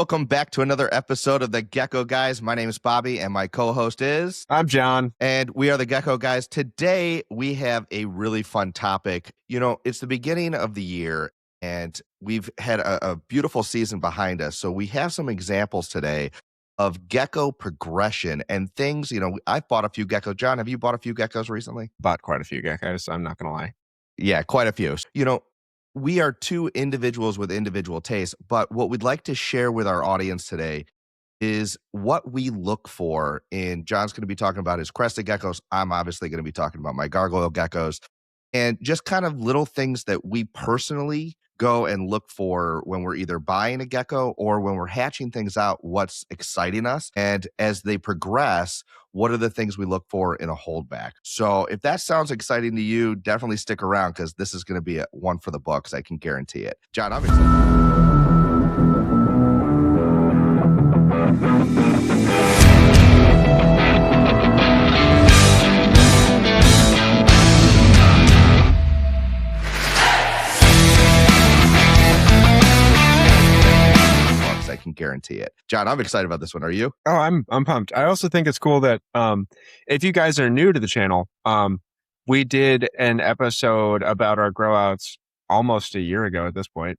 Welcome back to another episode of the Gecko Guys. My name is Bobby and my co-host is... I'm Jon. And we are the Gecko Guys. Today, we have a really fun topic. You know, it's the beginning of the year and we've had a beautiful season behind us. So we have some examples today of gecko progression and things. You know, I've bought a few geckos. Jon, have you bought a few geckos recently? Bought quite a few geckos, I'm not going to lie. Yeah, quite a few. You know, we are two individuals with individual tastes, but what we'd like to share with our audience today is what we look for in... Jon's going to be talking about his crested geckos. I'm obviously going to be talking about my gargoyle geckos, and just kind of little things that we personally go and look for when we're either buying a gecko or when we're hatching things out, what's exciting us. And as they progress, what are the things we look for in a holdback? So if that sounds exciting to you, definitely stick around because this is going to be one for the books. I can guarantee it. Jon, I'm excited. I can guarantee it. Jon, I'm excited about this one. Are you? Oh, I'm pumped. I also think it's cool that if you guys are new to the channel, we did an episode about our grow outs almost a year ago at this point.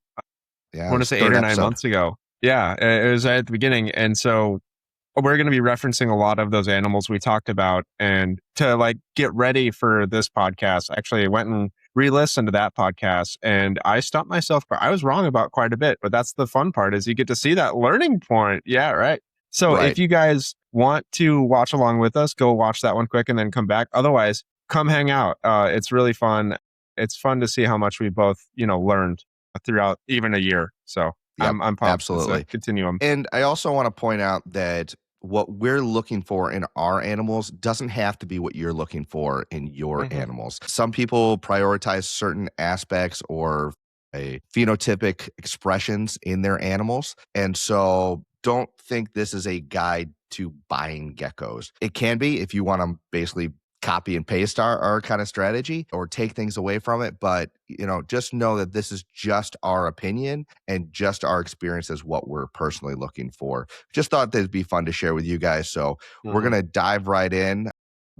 Yeah, I want to say 8 or 9 months ago. Yeah, it was at the beginning. And so we're going to be referencing a lot of those animals we talked about. And to like get ready for this podcast, actually I went and re-listened to that podcast and I stumped myself. I was wrong about quite a bit, but that's the fun part is you get to see that learning point. Yeah, right. So if you guys want to watch along with us, go watch that one quick and then come back. Otherwise, come hang out. It's really fun. It's fun to see how much we both, learned throughout even a year. So yep, I'm pumped. Absolutely. Continuum. And I also want to point out that what we're looking for in our animals doesn't have to be what you're looking for in your animals. Some people prioritize certain aspects or a phenotypic expressions in their animals. And so don't think this is a guide to buying geckos. It can be if you want to basically copy and paste our kind of strategy or take things away from it. But, just know that this is just our opinion and just our experience as what we're personally looking for. Just thought that'd be fun to share with you guys. So we're going to dive right in.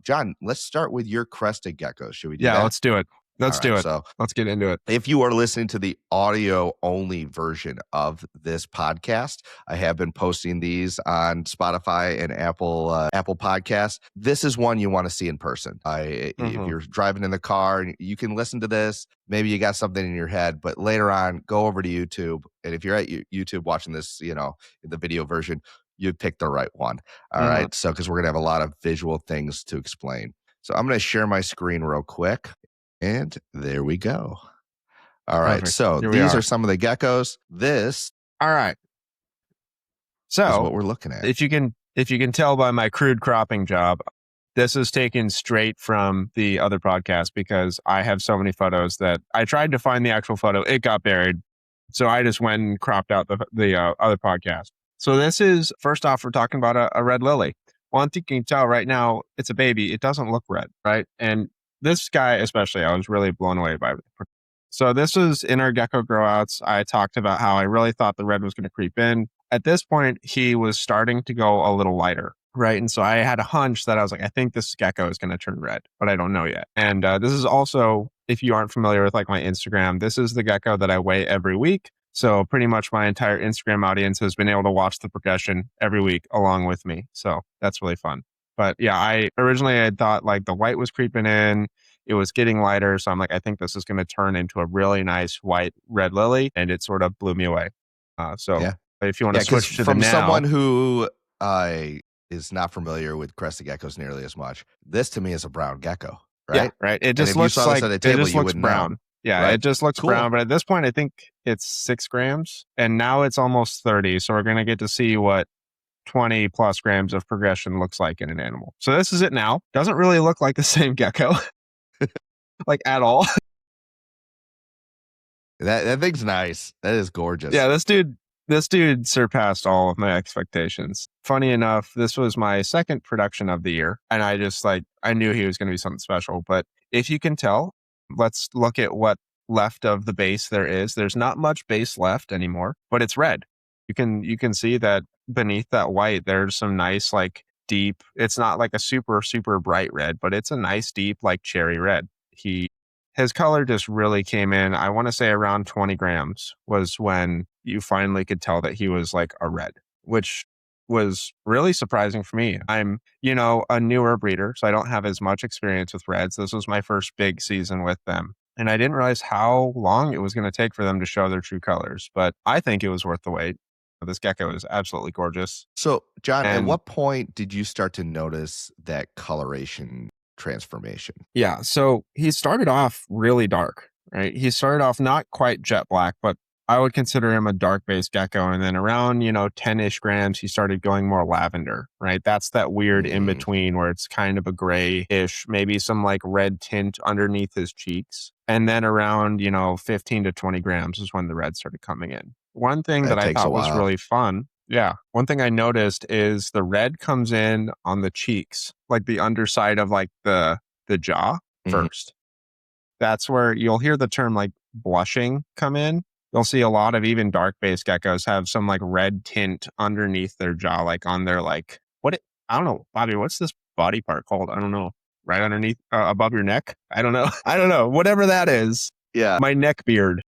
Jon, let's start with your crested geckos. Should we do that? Yeah, let's do it. Let's do it. So let's get into it. If you are listening to the audio only version of this podcast, I have been posting these on Spotify and Apple Podcasts. This is one you want to see in person. If you're driving in the car, you can listen to this. Maybe you got something in your head, but later on, go over to YouTube. And if you're at YouTube watching this, the video version, you pick the right one. All right. So, because we're going to have a lot of visual things to explain. So I'm going to share my screen real quick. And there we go. All right. Perfect. So these are some of the geckos. All right. So is what we're looking at. If you can tell by my crude cropping job, this is taken straight from the other podcast because I have so many photos that I tried to find the actual photo. It got buried. So I just went and cropped out the other podcast. So this is, first off, we're talking about a red lily. One thing you can tell right now, it's a baby. It doesn't look red, right? And this guy, especially, I was really blown away by it. So this was in our gecko grow outs. I talked about how I really thought the red was going to creep in. At this point, he was starting to go a little lighter, right? And so I had a hunch that I was like, I think this gecko is going to turn red, but I don't know yet. And this is also, if you aren't familiar with like my Instagram, this is the gecko that I weigh every week. So pretty much my entire Instagram audience has been able to watch the progression every week along with me. So that's really fun. But yeah, I had thought like the white was creeping in. It was getting lighter. So I'm like, I think this is going to turn into a really nice white red lily. And it sort of blew me away. If you want to switch to from someone who is not familiar with crested geckos nearly as much, this to me is a brown gecko, right? Yeah, right. It just looks like it just looks brown. Yeah, right? It just looks brown. But at this point, I think it's 6 grams. And now it's almost 30. So we're going to get to see what 20 plus grams of progression looks like in an animal. So this is it now. Doesn't really look like the same gecko, like at all. That thing's nice. That is gorgeous. Yeah, this dude surpassed all of my expectations. Funny enough, this was my second production of the year. And I knew he was going to be something special. But if you can tell, let's look at what left of the base there is. There's not much base left anymore, but it's red. you can see that beneath that white, there's some nice like deep. It's not like a super super bright red, but it's a nice deep like cherry red. His color just really came in. I want to say around 20 grams was when you finally could tell that he was like a red, which was really surprising for me. I'm, a newer breeder, so I don't have as much experience with reds. This was my first big season with them. And I didn't realize how long it was going to take for them to show their true colors, but I think it was worth the wait. This gecko is absolutely gorgeous. So, John, at And what point did you start to notice that coloration transformation? yeah, so he started off really dark, right? He started off not quite jet black, but I would consider him a dark based gecko. And then around, 10-ish grams, he started going more lavender, right? That's that weird in Mm, between where it's kind of a grayish, maybe some like red tint underneath his cheeks. And then around, 15 to 20 grams is when the red started coming in. One thing that that I takes a thought was while. really fun. Yeah. One thing I noticed is the red comes in on the cheeks, like the underside of like the jaw Mhm. first. That's where you'll hear the term like blushing come in. You'll see a lot of even dark based geckos have some like red tint underneath their jaw, like on their like I don't know, Bobby, what's this body part called? I don't know. Right underneath above your neck? I don't know. I don't know. Whatever that is. Yeah. My neck beard.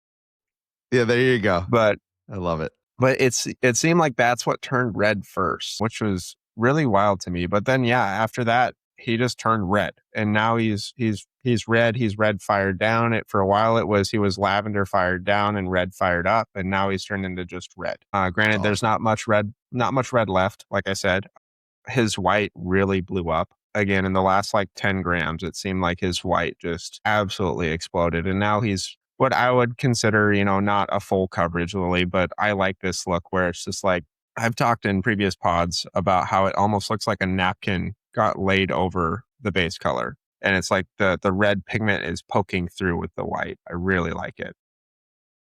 Yeah, there you go. But I love it. it seemed like that's what turned red first, which was really wild to me. But then yeah, after that, he just turned red. And now he's red. He's red fired down. It for a while he was lavender fired down and red fired up. And now he's turned into just red. Granted, there's Awesome. not much red left, like I said. His white really blew up. Again, in the last like 10 grams, it seemed like his white just absolutely exploded. And now he's what I would consider, not a full coverage lily, but I like this look where it's just like I've talked in previous pods about how it almost looks like a napkin got laid over the base color. And it's like the red pigment is poking through with the white. I really like it.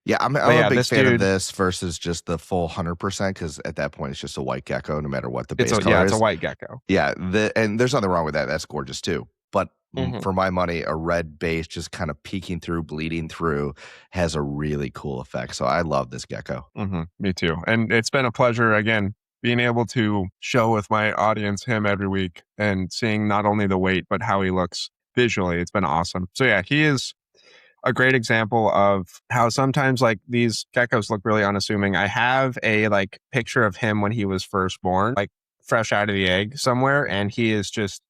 Yeah, I'm But a yeah, big this fan of dude, this versus just the full 100% because at that point, it's just a white gecko no matter what the base color it's a is. white gecko. Yeah, and there's nothing wrong with that. That's gorgeous too. But Mhm. for my money, a red base just kind of peeking through, bleeding through has a really cool effect. So I love this gecko. Me too. And it's been a pleasure again being able to show with my audience him every week and seeing not only the weight but how he looks visually. It's been awesome. So yeah, he is a great example of how sometimes like these geckos look really unassuming. I have a like picture of him when he was first born, like fresh out of the egg somewhere, and he is just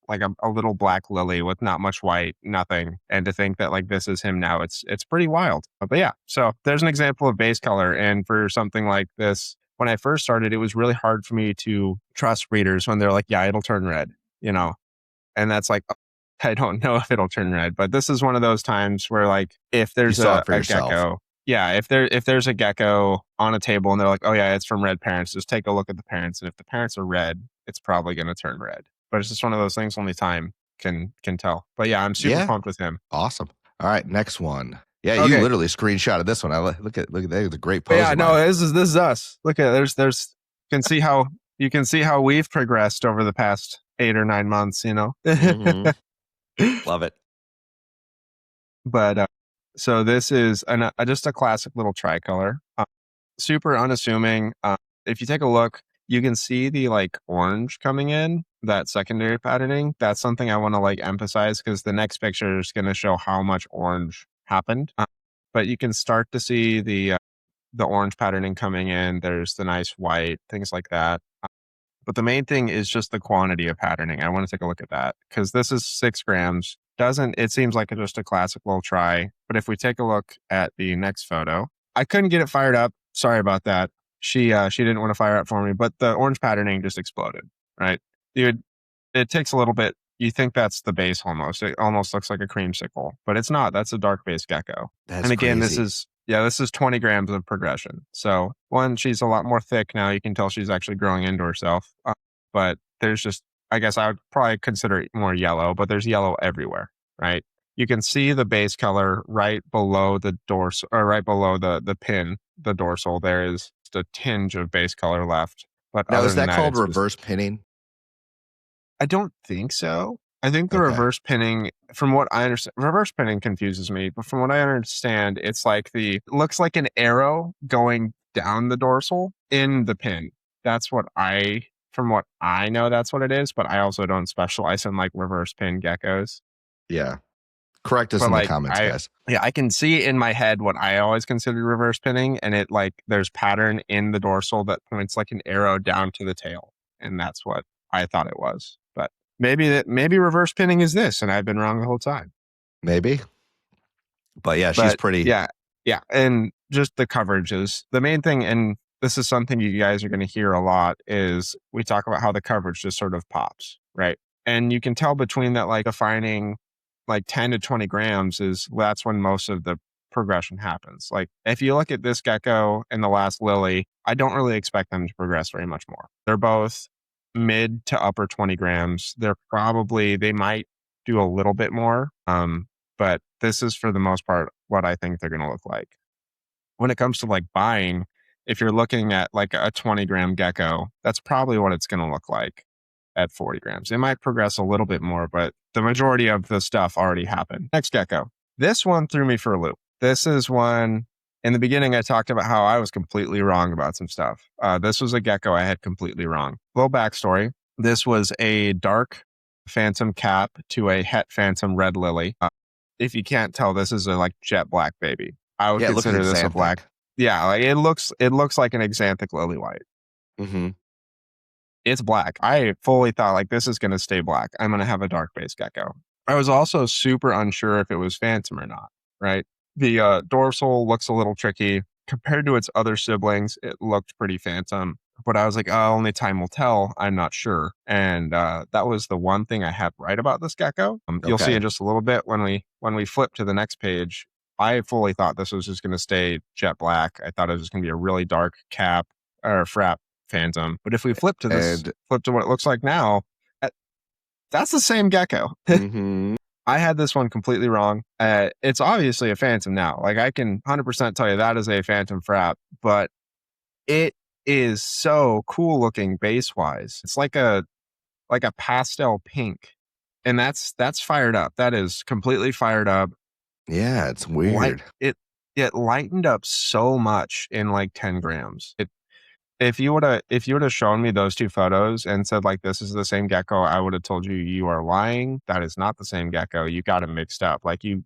like a little black lily with not much white, nothing. And to think that like this is him now, it's pretty wild. But yeah, so there's an example of base color. And for something like this, when I first started, it was really hard for me to trust breeders when they're like, yeah, it'll turn red, and that's like, I don't know if it'll turn red, but this is one of those times where like if You there's saw it for a yourself. gecko, yeah, if there's a gecko on a table and they're like, oh yeah, it's from red parents, just take a look at the parents. And if the parents are red, it's probably gonna turn red. But it's just one of those things only time can tell. But yeah, I'm super Yeah, pumped with him. awesome. All right, next one. Yeah, you Okay. literally screenshotted this one. Look at that. It's a great But pose yeah, of no, mine. this is us. Look at there's you can see how we've progressed over the past 8 or 9 months, Hmm. Love it. But so this is just a classic little tricolor, super unassuming. If you take a look, you can see the like orange coming in that secondary patterning. That's something I want to like emphasize because the next picture is going to show how much orange happened. But you can start to see the orange patterning coming in. There's the nice white, things like that. But the main thing is just the quantity of patterning. I want to take a look at that because this is 6 grams. Doesn't it seems like just a classic little try. But if we take a look at the next photo, I couldn't get it fired up. Sorry about that. She didn't want to fire up for me, but the orange patterning just exploded. Right, dude. It takes a little bit. You think that's the base almost. It almost looks like a creamsicle, but it's not. That's a dark base gecko. That's And again, crazy. this is 20 grams of progression. So one, she's a lot more thick now. You can tell she's actually growing into herself. But there's just, I guess I would probably consider it more yellow, but there's yellow everywhere, right? You can see the base color right below the dorsal, or right below the pin, the dorsal. There is just a tinge of base color left. But Now, other is than that that, called it's just reverse pinning? I don't think so. I think the Okay. reverse pinning, from what I understand, reverse pinning confuses me, but from what I understand, it's like looks like an arrow going down the dorsal in the pin. That's from what I know, that's what it is. But I also don't specialize in like reverse pin geckos. Yeah. Correct us But in the like comments, guys. I can see in my head what I always consider reverse pinning, and it like there's pattern in the dorsal that points like an arrow down to the tail, and that's what I thought it was. But maybe reverse pinning is this, and I've been wrong the whole time. Maybe. But yeah, she's But pretty. yeah, and just the coverage is the main thing, and this is something you guys are going to hear a lot is we talk about how the coverage just sort of pops, right? And you can tell between that like defining like 10 to 20 grams that's when most of the progression happens. Like if you look at this gecko and the last lily, I don't really expect them to progress very much more. They're both mid to upper 20 grams. They might do a little bit more. But this is for the most part what I think they're going to look like. When it comes to like buying, if you're looking at like a 20-gram gecko, that's probably what it's going to look like at 40 grams. It might progress a little bit more, but the majority of the stuff already happened. Next gecko. This one threw me for a loop. This is one, in the beginning, I talked about how I was completely wrong about some stuff. This was a gecko I had completely wrong. Little backstory. This was a dark phantom cap to a het phantom red lily. If you can't tell, this is a like jet black baby. I would Yeah, it looks consider this a xanthic. black. Yeah, like it looks like an xanthic lily white. Mm-hmm. It's black. I fully thought like this is going to stay black. I'm going to have a dark base gecko. I was also super unsure if it was phantom or not, right? The dorsal looks a little tricky. Compared to its other siblings, it looked pretty phantom. But I was like, oh, only time will tell. I'm not sure. And that was the one thing I had right about this gecko. You'll see Okay. in just a little bit when we flip to the next page. I fully thought this was just going to stay jet black. I thought it was just going to be a really dark cap or frap phantom. But if we flip to And what it looks like now, uh, that's the same gecko. mm-hmm. I had this one completely wrong. It's obviously a phantom now. Like I can 100% tell you that is a phantom frap, but it is so cool looking base wise. It's like a pastel pink, and that's fired up. That is completely fired up. Yeah, it's Light weird. it lightened up so much in like 10 grams. If you would have shown me those two photos and said like this is the same gecko, I would have told you you are lying. That is not the same gecko. You got it mixed up. Like you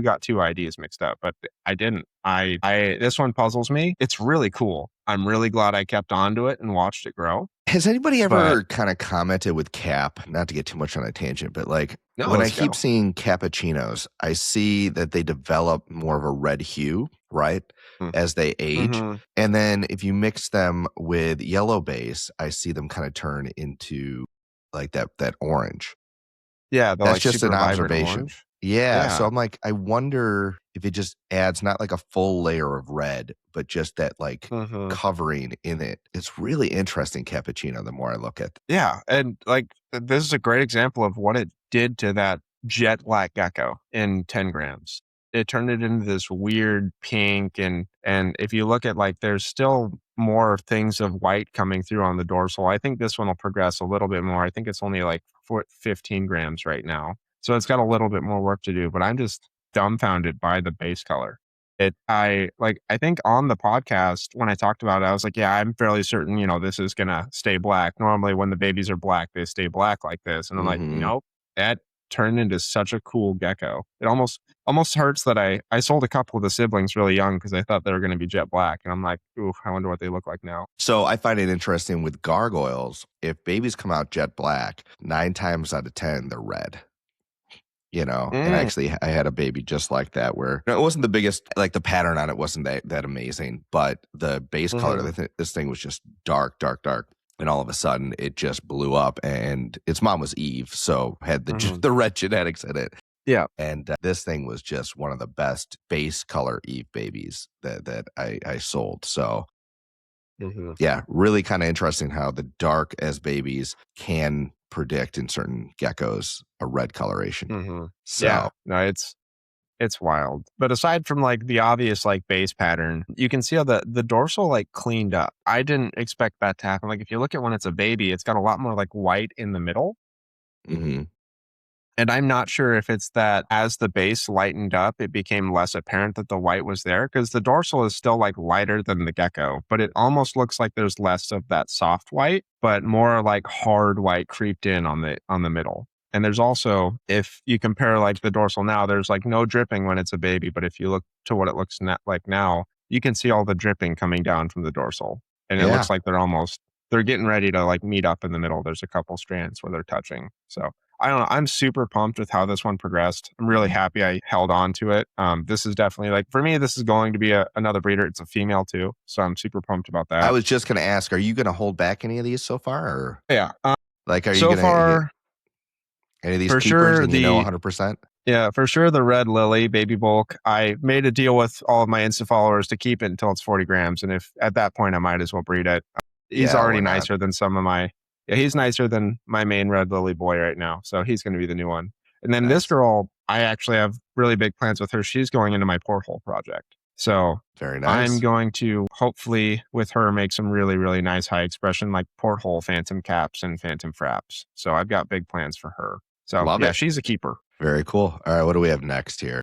got two ideas mixed up, but I didn't. I this one puzzles me. It's really cool. I'm really glad I kept on to it and watched it grow. Has anybody But ever kind of commented with cap, not to get too much on a tangent, but like no, when I let's keep go. seeing cappuccinos, I see that they develop more of a red hue, right? As they age. Mm-hmm. And then if you mix them with yellow base, I see them kind of turn into like that orange. Yeah, the That's like just an super vibrant observation. orange. Yeah. So Yeah. I'm like, I wonder if it just adds not like a full layer of red, but just that like Mm-hmm. covering in it. It's really interesting, cappuccino, the more I look at. Yeah, and like this is a great example of what it did to that jet black gecko in 10 grams. It turned it into this weird pink, and if you look at like there's still more things of white coming through on the dorsal. I think this one will progress a little bit more. I think it's only like 15 grams right now. So it's got a little bit more work to do, but I'm just dumbfounded by the base color. I think on the podcast when I talked about it, I was like, yeah, I'm fairly certain, this is gonna stay black. Normally when the babies are black, they stay black like this. And I'm like, Mm-hmm. nope, that turned into such a cool gecko. It almost hurts that I sold a couple of the siblings really young because I thought they were gonna be jet black. And I'm like, ooh, I wonder what they look like now. So I find it interesting with gargoyles. If babies come out jet black, 9 times out of 10, they're red. And Mm, actually I had a baby just like that where it wasn't the biggest, like the pattern on it wasn't that amazing, but the base color, mm-hmm, this thing was just dark, dark, dark. And all of a sudden it just blew up, and its mom was Eve. So had mm-hmm. the red genetics in it. Yeah. And this thing was just one of the best base color Eve babies that I sold. So Mm-hmm. yeah, really kind of interesting how the dark as babies can predict in certain geckos a red coloration. Mm-hmm. Yeah. So No, it's wild. But aside from like the obvious like base pattern, you can see how the dorsal like cleaned up. I didn't expect that to happen. Like if you look at when it's a baby, it's got a lot more like white in the middle. mhm. And I'm not sure if it's that as the base lightened up, it became less apparent that the white was there, because the dorsal is still like lighter than the gecko, but it almost looks like there's less of that soft white, but more like hard white creeped in on the middle. And there's also, if you compare like the dorsal now, there's like no dripping when it's a baby, but if you look to what it looks like now, you can see all the dripping coming down from the dorsal. And it Yeah. looks like they're getting ready to like meet up in the middle. There's a couple strands where they're touching. So I don't know. I'm super pumped with how this one progressed. I'm really happy I held on to it. This is definitely like, for me, this is going to be another breeder. It's a female too. So I'm super pumped about I that. was just going to ask, are you going to hold back any of these so far? Or Yeah. like, are you So going to get far, any of these for keepers sure, and 100%? yeah, for sure, the red lily baby bulk. I made a deal with all of my Insta followers to keep it until it's 40 grams. And if at that point, I might as well breed it. He's Yeah, why already not? nicer than he's nicer than my main red lily boy right now. So he's going to be the new one. And then this Nice. girl, I actually have really big plans with her. She's going into my porthole project. So Very I'm nice. going to hopefully with her make some really, really nice high expression like porthole phantom caps and phantom fraps. So I've got big plans for her. So Love yeah, it. she's a keeper. Very cool. All right, what do we have next here?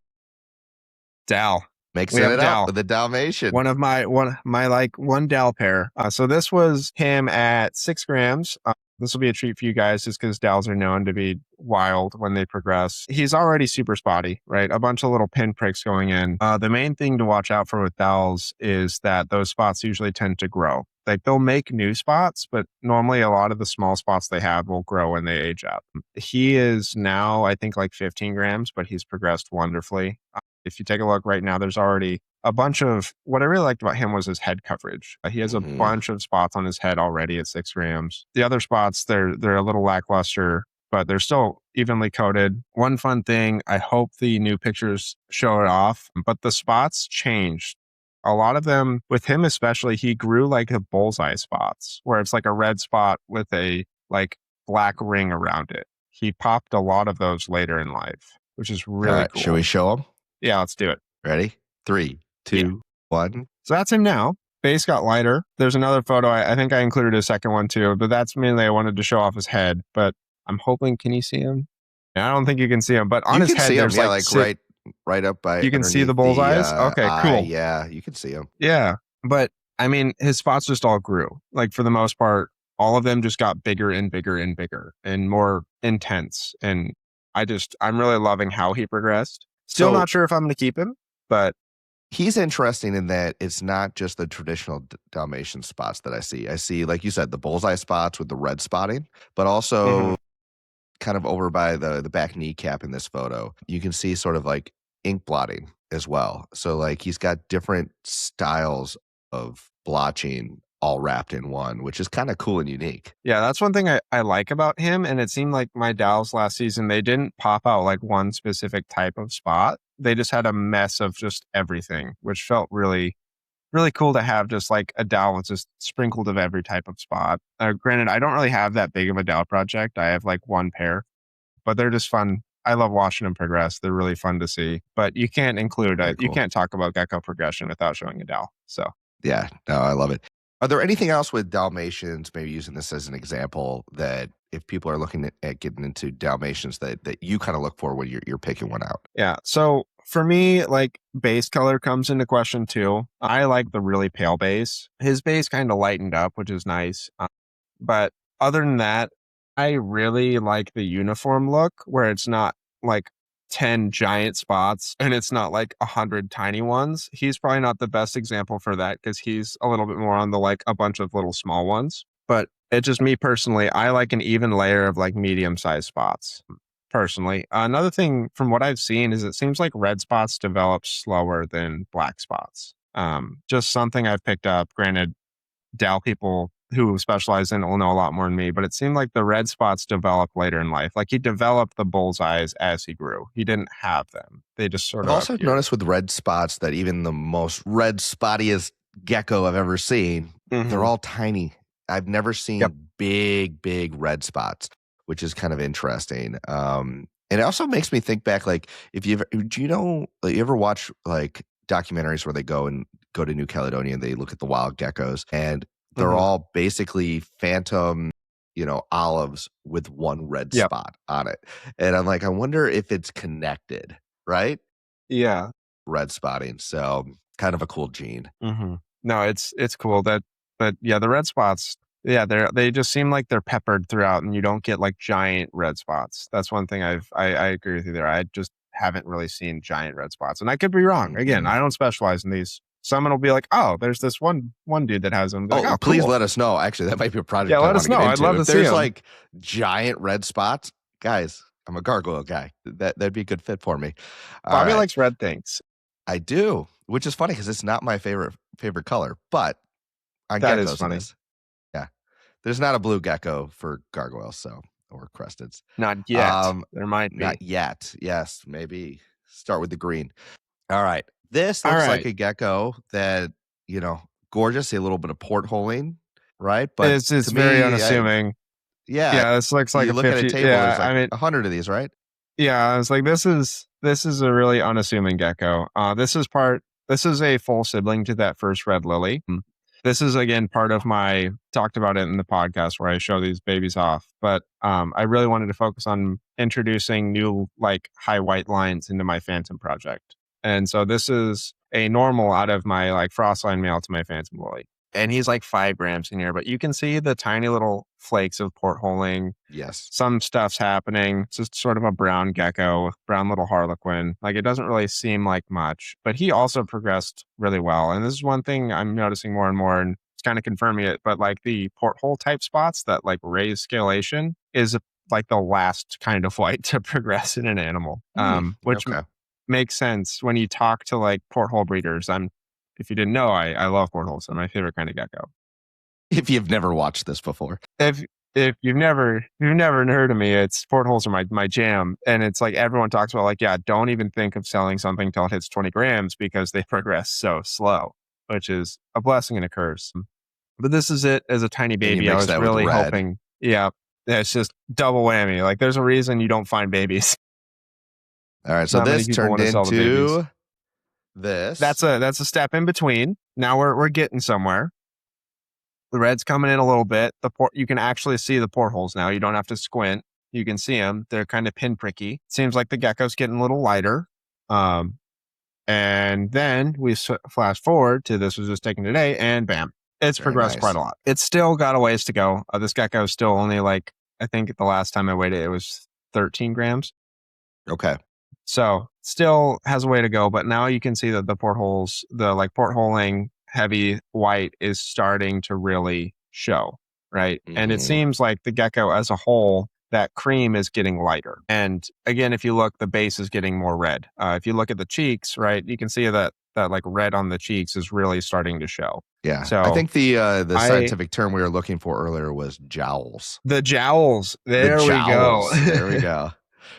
Dal. We Mixing have it up Dal. with the Dalmatian. One like one Dal pair. So this was him at 6 grams. This will be a treat for you guys just because Dals are known to be wild when they progress. He's already super spotty, right? A bunch of little pinpricks going in. The main thing to watch out for with Dals is that those spots usually tend to grow. Like they'll make new spots, but normally a lot of the small spots they have will grow when they age up. He is now, I think, like 15 grams, but he's progressed wonderfully. If you take a look right now, there's already a bunch of what I really liked about him was his head coverage. He has a bunch of spots on his head already at 6 grams. The other spots, they're a little lackluster, but they're still evenly coated. One fun thing, I hope the new pictures show it off, but the spots changed. A lot of them, with him especially, he grew like a bullseye spots, where it's like a red spot with a like black ring around it. He popped a lot of those later in life, which is All really right, cool. should we show them? Yeah, let's do it. Ready? 3, 2, 1. So that's him now. Base got lighter. There's another photo. I think I included a second one too, but that's mainly I wanted to show off his head. But I'm hoping, can you see him? I don't think you can see him, but on You his can head, see them, there's yeah, like right up by you can see underneath the bullseyes. Okay, eye. cool. Yeah, you can see them. Yeah, but I mean, his spots just all grew. Like for the most part, all of them just got bigger and bigger and bigger and more intense. And I'm really loving how he progressed. Still So not sure if I'm going to keep him, but he's interesting in that it's not just the traditional Dalmatian spots that I see. I see, like you said, the bullseye spots with the red spotting, but also kind of over by the back kneecap in this photo, you can see sort of like ink blotting as well. So like he's got different styles of blotching all wrapped in one, which is kind of cool and unique. Yeah, that's one thing I like about him. And it seemed like my Dals last season, they didn't pop out like one specific type of spot. They just had a mess of just everything, which felt really, really cool to have just like a Dal with just sprinkled of every type of spot. Granted, I don't really have that big of a Dal project. I have like one pair, but they're just fun. I love watching them progress. They're really fun to see. But you can't include Very you cool. can't talk about gecko progression without showing a Dal. So Yeah, no, I love it. Are there anything else with Dalmatians, maybe using this as an example, that if people are looking at getting into Dalmatians that you kind of look for when you're picking one out? yeah. So for me, like base color comes into question too. I like the really pale base. His base kind of lightened up, which is nice. But other than that, I really like the uniform look where it's not like 10 giant spots and it's not like 100 tiny ones. He's probably not the best example for that because he's a little bit more on the like a bunch of little small ones. But it's just me personally, I like an even layer of like medium sized spots personally. Another thing from what I've seen is it seems like red spots develop slower than black spots. Just something I've picked up. Granted, Dal people who specialize in it will know a lot more than me, but it seemed like the red spots developed later in life. Like he developed the bullseyes as he grew. He didn't have them. They just sort I've of also appeared. noticed with red spots that even the most red spottiest gecko I've ever seen, they're all tiny. I've never seen big red spots, which is kind of interesting. And it also makes me think back, like if you ever, do you know, like, you ever watch like documentaries where they go to New Caledonia and they look at the wild geckos and they're all basically phantom olives with one red Yep. spot on it. And I'm like, I wonder if it's connected, right? Yeah. Red spotting. So kind of a cool gene. No, it's cool but yeah, the red spots, yeah, they just seem like they're peppered throughout, and you don't get like giant red spots. That's one thing I agree with you there. I just haven't really seen giant red spots, and I could be wrong. Again, Mhm. I don't specialize in these. Someone will be like, "Oh, there's this one dude that has them." Be like, Oh, "Oh, please cool. let us know. Actually, that might be a Yeah, project I let want us to get know. I'd into. love If to see there's them." like giant red spots, guys, I'm a gargoyle guy. That'd be a good fit for me. All Bobby right. likes red things. I do, which is funny because it's not my favorite color, but on That is geckos it funny. is. Yeah. There's not a blue gecko for gargoyles, so or cresteds. Not yet. Um, There might not be. yet. Yes, maybe start with the green. All right. This All looks like right. a gecko that, gorgeous, a little bit of portholing, right? But It's to very me, unassuming. yeah, Yeah, this looks like you a look at a 50. table, Yeah, there's like I mean, 100 of these, right? yeah, I was like, this is a really unassuming gecko. This is a full sibling to that first red lily. This is again part of my talked about it in the podcast where I show these babies off. But I really wanted to focus on introducing new like high white lines into my phantom project. And so this is a normal out of my like frost line male to my phantom lily. And he's like 5 grams in here, but you can see the tiny little flakes of portholing. Yes. Some stuff's happening. It's just sort of a brown gecko, brown little harlequin. Like it doesn't really seem like much, but he also progressed really well. And this is one thing I'm noticing more and more, and it's kind of confirming it. But like the porthole type spots that like raise scalation is like the last kind of white to progress in an animal, which Okay. makes sense when you talk to like porthole breeders. If you didn't know, I love portholes. They're my favorite kind of gecko. If you've never watched this before. If you've never heard of me, it's portholes are my jam, and it's like everyone talks about like, yeah, don't even think of selling something till it hits 20 grams because they progress so slow, which is a blessing and a curse. But this is it as a tiny And you baby. I mix was that with really red. hoping, yeah, it's just double whammy. Like there's a reason you don't find babies. All right. So Not many this people turned want to sell the babies. into this. That's a step in between. Now we're getting somewhere. The red's coming in a little bit. You can actually see the portholes now. You don't have to squint. You can see them. They're kind of pinpricky. Seems like the gecko's getting a little lighter. Um, and then we flash forward to this was just taken today, and bam, it's Very progressed quite nice. a lot. It's still got a ways to go. This gecko is still only like, I think the last time I weighed it, it was 13 grams. Okay. So still has a way to go, but now you can see that the portholes, the like portholing heavy white is starting to really show, right? And it Mhm. seems like the gecko as a whole, that cream is getting lighter. And again, if you look, the base is getting more red. If you look at the cheeks, right, you can see that like red on the cheeks is really starting to show. Yeah. I So think the I scientific term we were looking for earlier was jowls. the jowls, The there we go. jowls. There we go.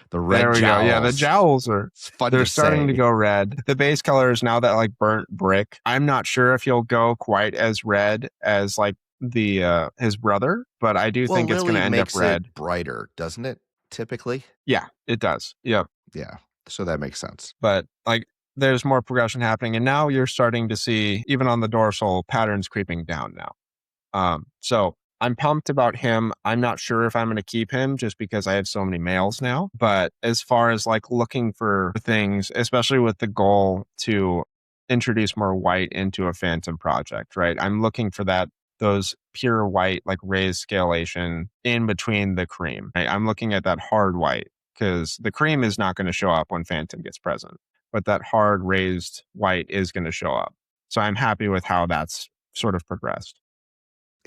The There red we go. Yeah, the jowls. jowls are It's fun they're to starting to say. go red. The base color is now that like burnt brick. I'm not sure if he'll go quite as red as like the his brother, but I do Well, think it's going Lily to end up makes red. it brighter, doesn't it? Typically. Yeah, it does. Yep. Yeah. So that makes sense. But like there's more progression happening, and now you're starting to see even on the dorsal patterns creeping down now. So I'm pumped about him. I'm not sure if I'm going to keep him just because I have so many males now. But as far as like looking for things, especially with the goal to introduce more white into a phantom project, right? I'm looking for those pure white, like raised scalation in between the cream. Right? I'm looking at that hard white because the cream is not going to show up when phantom gets present, but that hard raised white is going to show up. So I'm happy with how that's sort of progressed.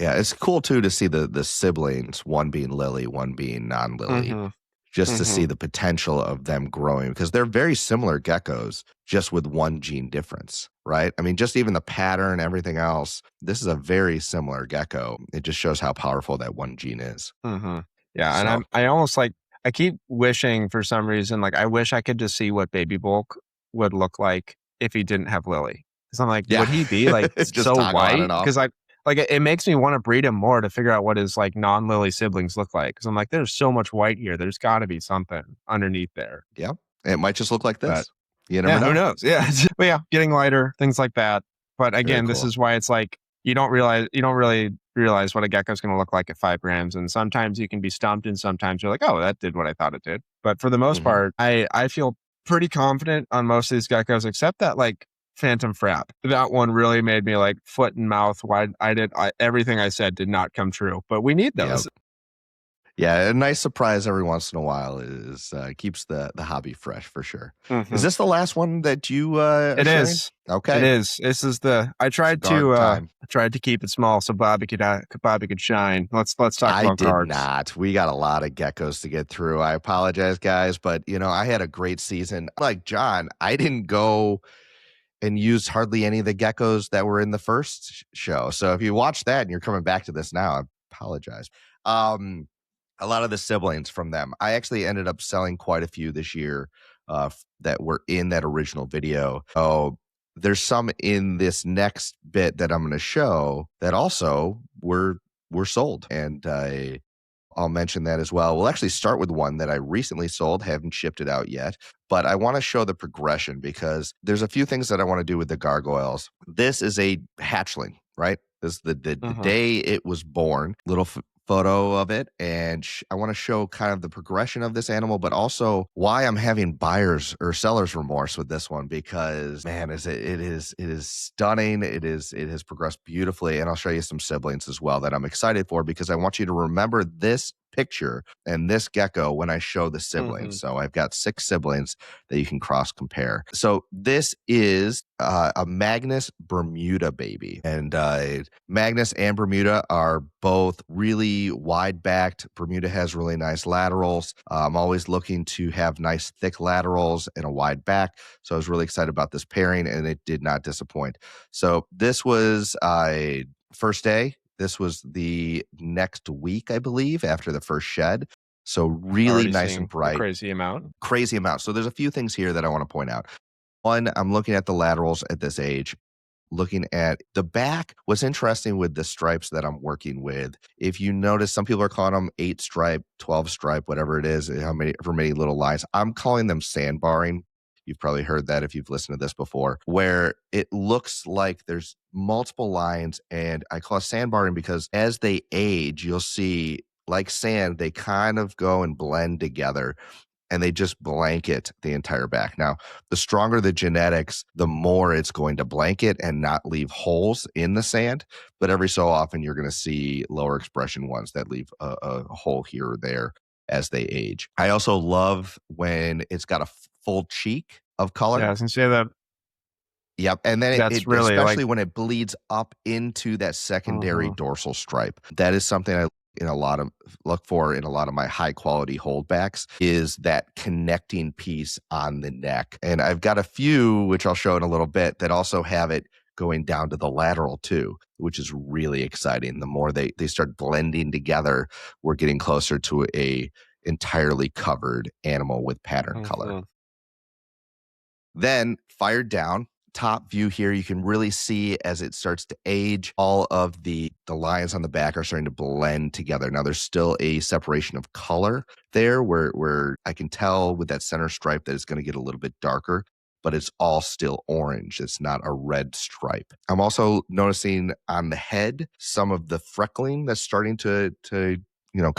Yeah, it's cool too to see the siblings, one being Lily, one being non-Lily, Mm-hmm. just to Mm-hmm. see the potential of them growing because they're very similar geckos, just with one gene difference, right? I mean, just even the pattern, everything else. This is a very similar gecko. It just shows how powerful that one gene is. Mm-hmm. Yeah, and So, I almost like I keep wishing for some reason like I wish I could just see what Baby Bulk would look like if he didn't have Lily. Because I'm like, yeah, would he be like just so toggle on and white? off. Because like it makes me want to breed him more to figure out what his like non-Lily siblings look like. Because I'm like, there's so much white here. There's got to be something underneath there. Yeah, it might just look like But this. You never yeah, who know. knows? Yeah, but yeah, getting lighter, things like that. But Very again, this cool. is why it's like you don't really realize what a gecko is going to look like at 5 grams. And sometimes you can be stumped, and sometimes you're like, oh, that did what I thought it did. But for the most Mhm. part, I feel pretty confident on most of these geckos, except that like phantom frap. That one really made me like foot and mouth wide. Everything I said did not come true, but we need Yeah. those. Yeah, a nice surprise every once in a while is keeps the hobby fresh for sure. Is Mhm. this the last one that you are It sharing? is. It Okay, is. This is the. start time. I tried to keep it small so Bobby could shine. Let's talk I about did cards. not. We got a lot of geckos to get through. I apologize, guys, but I had a great season. Like John, I didn't go and use hardly any of the geckos that were in the first show. So if you watch that and you're coming back to this now, I apologize. A lot of the siblings from them, I actually ended up selling quite a few this year that were in that original video. Oh, there's some in this next bit that I'm going to show that also were sold, and I'll mention that as well. We'll actually start with one that I recently sold, haven't shipped it out yet, but I want to show the progression because there's a few things that I want to do with the gargoyles. This is a hatchling, right? This is the Mhm. day it was born, little photo of it. And I want to show kind of the progression of this animal, but also why I'm having buyer's or seller's remorse with this one because man, it is stunning. It has progressed beautifully. And I'll show you some siblings as well that I'm excited for because I want you to remember this picture and this gecko when I show the siblings. Mhm. So I've got 6 siblings that you can cross compare. So this is a Magnus Bermuda baby. And Magnus and Bermuda are both really wide backed. Bermuda has really nice laterals. I'm always looking to have nice thick laterals and a wide back. So I was really excited about this pairing and it did not disappoint. So this was first day. This was the next week, I believe, after the first shed. So really Already nice and seeing a bright, crazy amount. crazy amount. So there's a few things here that I want to point out. One, I'm looking at the laterals at this age, looking at the back. What's interesting with the stripes that I'm working with, if you notice, some people are calling them 8 stripe, 12 stripe, whatever it is, for many little lines. I'm calling them sandbarring. You've probably heard that if you've listened to this before, where it looks like there's multiple lines. And I call it sandbarring because as they age, you'll see like sand, they kind of go and blend together and they just blanket the entire back. Now, the stronger the genetics, the more it's going to blanket and not leave holes in the sand. But every so often, you're going to see lower expression ones that leave a hole here or there as they age. I also love when it's got a full cheek of Yeah, I color. was gonna say that. Yep. And then That's it really like. especially when it bleeds up into that secondary Mhm. dorsal stripe. That is something I in a lot of look for in a lot of my high quality holdbacks is that connecting piece on the neck. And I've got a few, which I'll show in a little bit, that also have it going down to the lateral too, which is really exciting. The more they start blending together, we're getting closer to a entirely covered animal with pattern color. Mhm. Then fired down, top view here, you can really see as it starts to age, all of the lines on the back are starting to blend together. Now there's still a separation of color there where I can tell with that center stripe that it's going to get a little bit darker, but it's all still orange. It's not a red stripe. I'm also noticing on the head some of the freckling that's starting to kind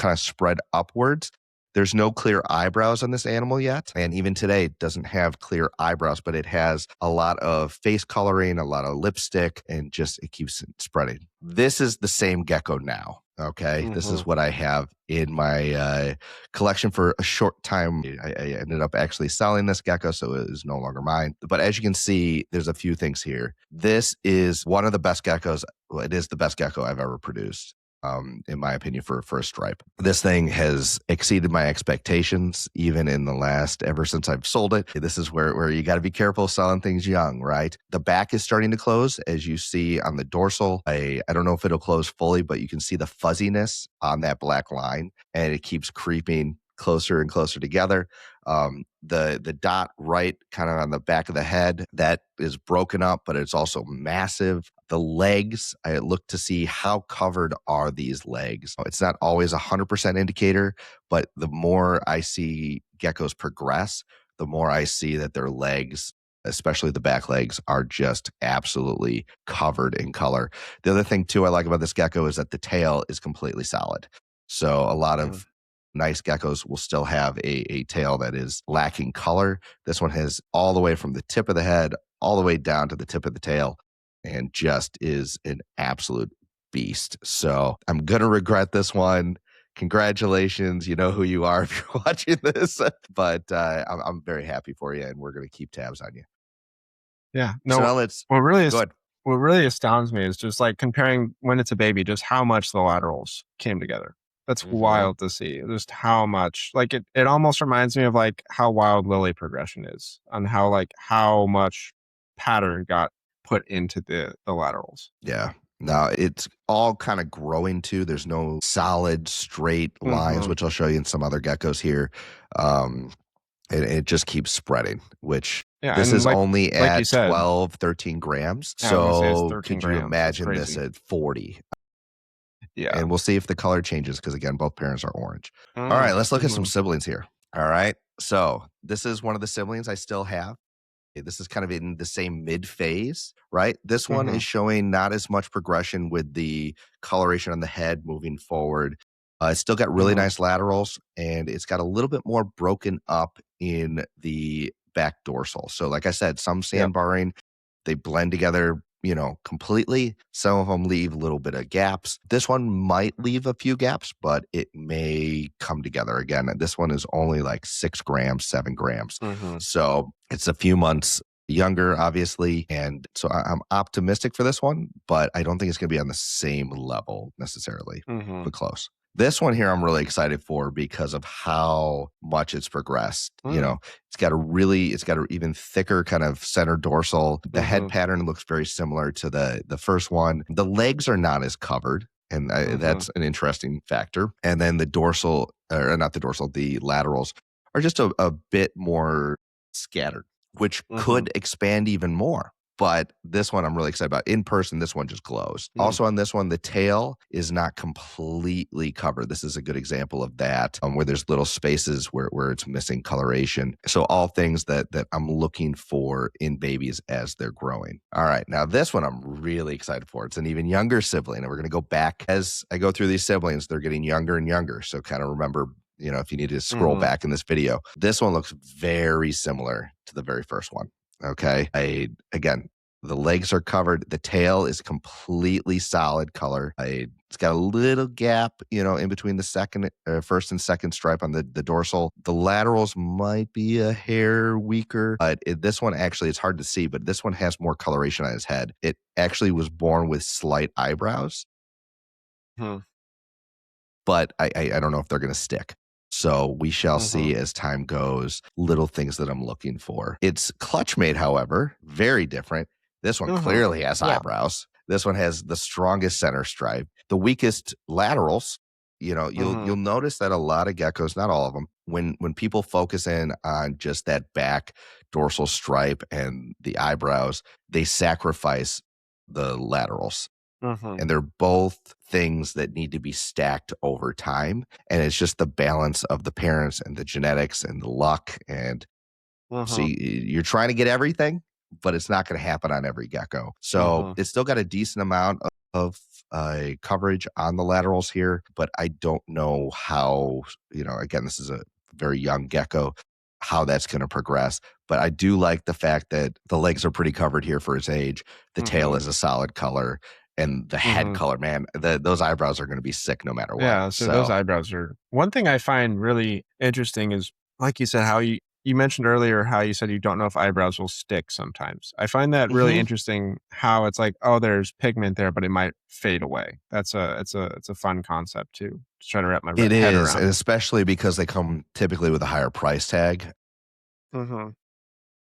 of spread upwards. There's no clear eyebrows on this animal yet. And even today, it doesn't have clear eyebrows, but it has a lot of face coloring, a lot of lipstick, and just it keeps spreading. This is the same gecko now. Okay. This is Mhm. what I have in my collection for a short time. I ended up actually selling this gecko, so it is no longer mine. But as you can see, there's a few things here. This is one of the best geckos. Well, it is the best gecko I've ever produced in my opinion, for a stripe. This thing has exceeded my expectations, even in the last, ever since I've sold it. This is where you got to be careful selling things young, right? The back is starting to close, as you see on the dorsal. I don't know if it'll close fully, but you can see the fuzziness on that black line, and it keeps creeping closer and closer together. The dot right kind of on the back of the head, that is broken up, but it's also massive. The legs, I look to see how covered are these legs. It's not always 100% indicator, but the more I see geckos progress, the more I see that their legs especially the back legs, are just absolutely covered in color. The other thing, too, I like about this gecko is that the tail is completely solid. So a lot Mm. of nice geckos will still have a tail that is lacking color. This one has all the way from the tip of the head all the way down to the tip of the tail and just is an absolute beast. So I'm going to regret this one. Congratulations. You know who you are if you're watching this, but I'm very happy for you and we're going to keep tabs on you. Yeah. So No, now let's what really go is ahead. what really astounds me is just like comparing when it's a baby, just how much the laterals came together. That's Hmm. wild to see. Just how much like it almost reminds me of like how wild lily progression is on how much pattern got put into the laterals. Yeah. Now it's all kind of growing too. There's no solid straight lines, Mm-hmm. which I'll show you in some other geckos here. Um, and it just keeps spreading, which Yeah, this and is only like you at said, 12, 13 grams. yeah, I was gonna say it's So 13 could you grams. That's imagine this crazy. at 40? Yeah. And we'll see if the color changes because, again, both parents are orange. All right, let's look at some Mm-hmm. siblings here. All right. So this is one of the siblings I still have. This is kind of in the same mid phase, right? This one Mm-hmm. is showing not as much progression with the coloration on the head moving forward. It's still got really Mm-hmm. nice laterals and it's got a little bit more broken up in the back dorsal. So, like I said, some Yep. sandbarring, they blend together, completely. Some of them leave a little bit of gaps. This one might leave a few gaps, but it may come together again. This one is only like 6 grams, 7 grams. Mm-hmm. So it's a few months younger, obviously. And so I'm optimistic for this one, but I don't think it's going to be on the same level necessarily, Mm-hmm. but close. This one here, I'm really excited for because of how much it's progressed. Mm. It's got an even thicker kind of center dorsal. The head Mm-hmm. pattern looks very similar to the first one. The legs are not as covered. And Mm-hmm. that's an interesting factor. And then the dorsal, or not the dorsal, the laterals are just a bit more scattered, which Mm-hmm. could expand even more. But this one I'm really excited about. In person, this one just glows. Mm. Also, on this one, the tail is not completely covered. This is a good example of that, where there's little spaces where it's missing coloration. So, all things that I'm looking for in babies as they're growing. All right. Now, this one I'm really excited for. It's an even younger sibling. And we're going to go back as I go through these siblings, they're getting younger and younger. So, kind of remember, if you need to scroll Mhm. back in this video, this one looks very similar to the very first one. Okay. Again, the legs are covered. The tail is completely solid color. It's got a little gap, in between the first and second stripe on the dorsal. The laterals might be a hair weaker, but this one actually, it's hard to see, but this one has more coloration on his head. It actually was born with slight eyebrows, Mhm. but I don't know if they're going to stick. So we shall Mhm. see as time goes, little things that I'm looking for. It's clutch made, however, very different. This one Mhm. clearly has Yeah. eyebrows. This one has the strongest center stripe, the weakest laterals. You'll Mhm. notice that a lot of geckos, not all of them, when people focus in on just that back dorsal stripe and the eyebrows, they sacrifice the laterals, Mhm. and they're both things that need to be stacked over time. And it's just the balance of the parents and the genetics and the luck. And so Mhm. you're trying to get everything, but it's not going to happen on every gecko. So Mhm. it's still got a decent amount of coverage on the laterals here, but I don't know how, again, this is a very young gecko, how that's going to progress. But I do like the fact that the legs are pretty covered here for his age. The tail Mhm. is a solid color. And the head Mhm. color, man, those eyebrows are going to be sick no matter what. Yeah, so those So eyebrows are one thing I find really interesting is, like you said, how you mentioned earlier how you said you don't know if eyebrows will stick sometimes. I find that really mhm. interesting how it's like, oh, there's pigment there, but it might fade away. It's a fun concept too to try to wrap my It head is, and around. especially because they come typically with a higher price tag. Mhm.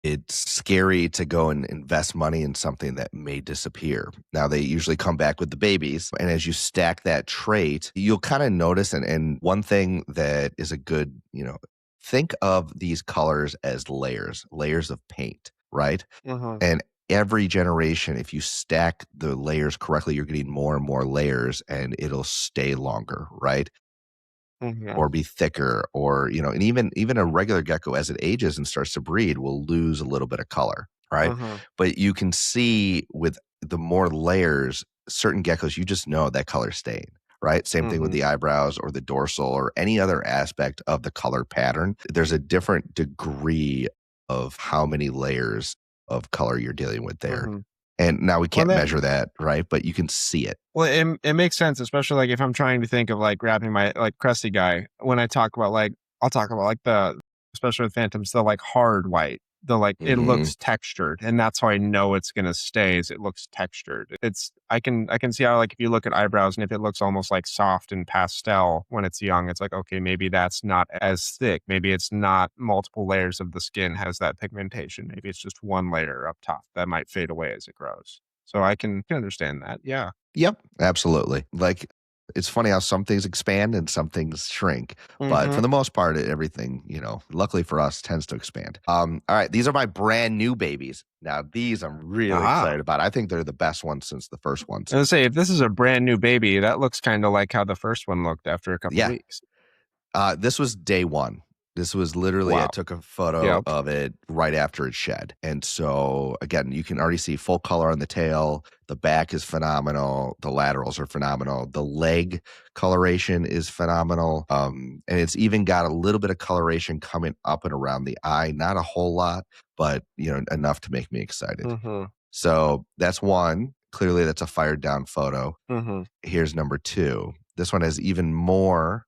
It's scary to go and invest money in something that may disappear. Now, they usually come back with the babies. And as you stack that trait, you'll kind of notice. And one thing that is a good, think of these colors as layers of paint, right? Mhm. And every generation, if you stack the layers correctly, you're getting more and more layers and it'll stay longer, right? Mhm. Or be thicker, or and even a regular gecko as it ages and starts to breed will lose a little bit of color. right? Mm-hmm. But you can see with the more layers, certain geckos, you just know that color stain, right? Same thing with Mm-hmm. the eyebrows or the dorsal or any other aspect of the color pattern. There's a different degree of how many layers of color you're dealing with there. Mm-hmm. And now we Well, can't measure that, right? But you can see it. well, it makes sense, especially like if I'm trying to think of like grabbing my like crusty guy. When I talk about like, I'll talk about like the, especially with phantoms, the like hard white, the like it Hmm. looks textured, and that's how I know it's gonna stay. Is it looks textured? It's I can see how like if you look at eyebrows and if it looks almost like soft and pastel when it's young, it's like okay, maybe that's not as thick. Maybe it's not multiple layers of the skin has that pigmentation. Maybe it's just one layer up top that might fade away as it grows. So I can understand that. Yeah. Yep, absolutely. Like it's funny how some things expand and some things shrink, but for Mhm. the most part, everything, luckily for us, tends to expand. All right, these are my brand new babies. Now, these I'm really Aha. excited about. I think they're the best ones since the first ones. I was gonna say, if this is a brand new baby, that looks kinda like how the first one looked after a couple Yeah, weeks. this was day one. This was literally, I Wow. took a photo Yep. of it right after it shed. And so, again, you can already see full color on the tail. The back is phenomenal. The laterals are phenomenal. The leg coloration is phenomenal. And it's even got a little bit of coloration coming up and around the eye. Not a whole lot, but, enough to make me excited. Mhm. So that's one. Clearly, that's a fired down photo. Mhm. Here's number two. This one has even more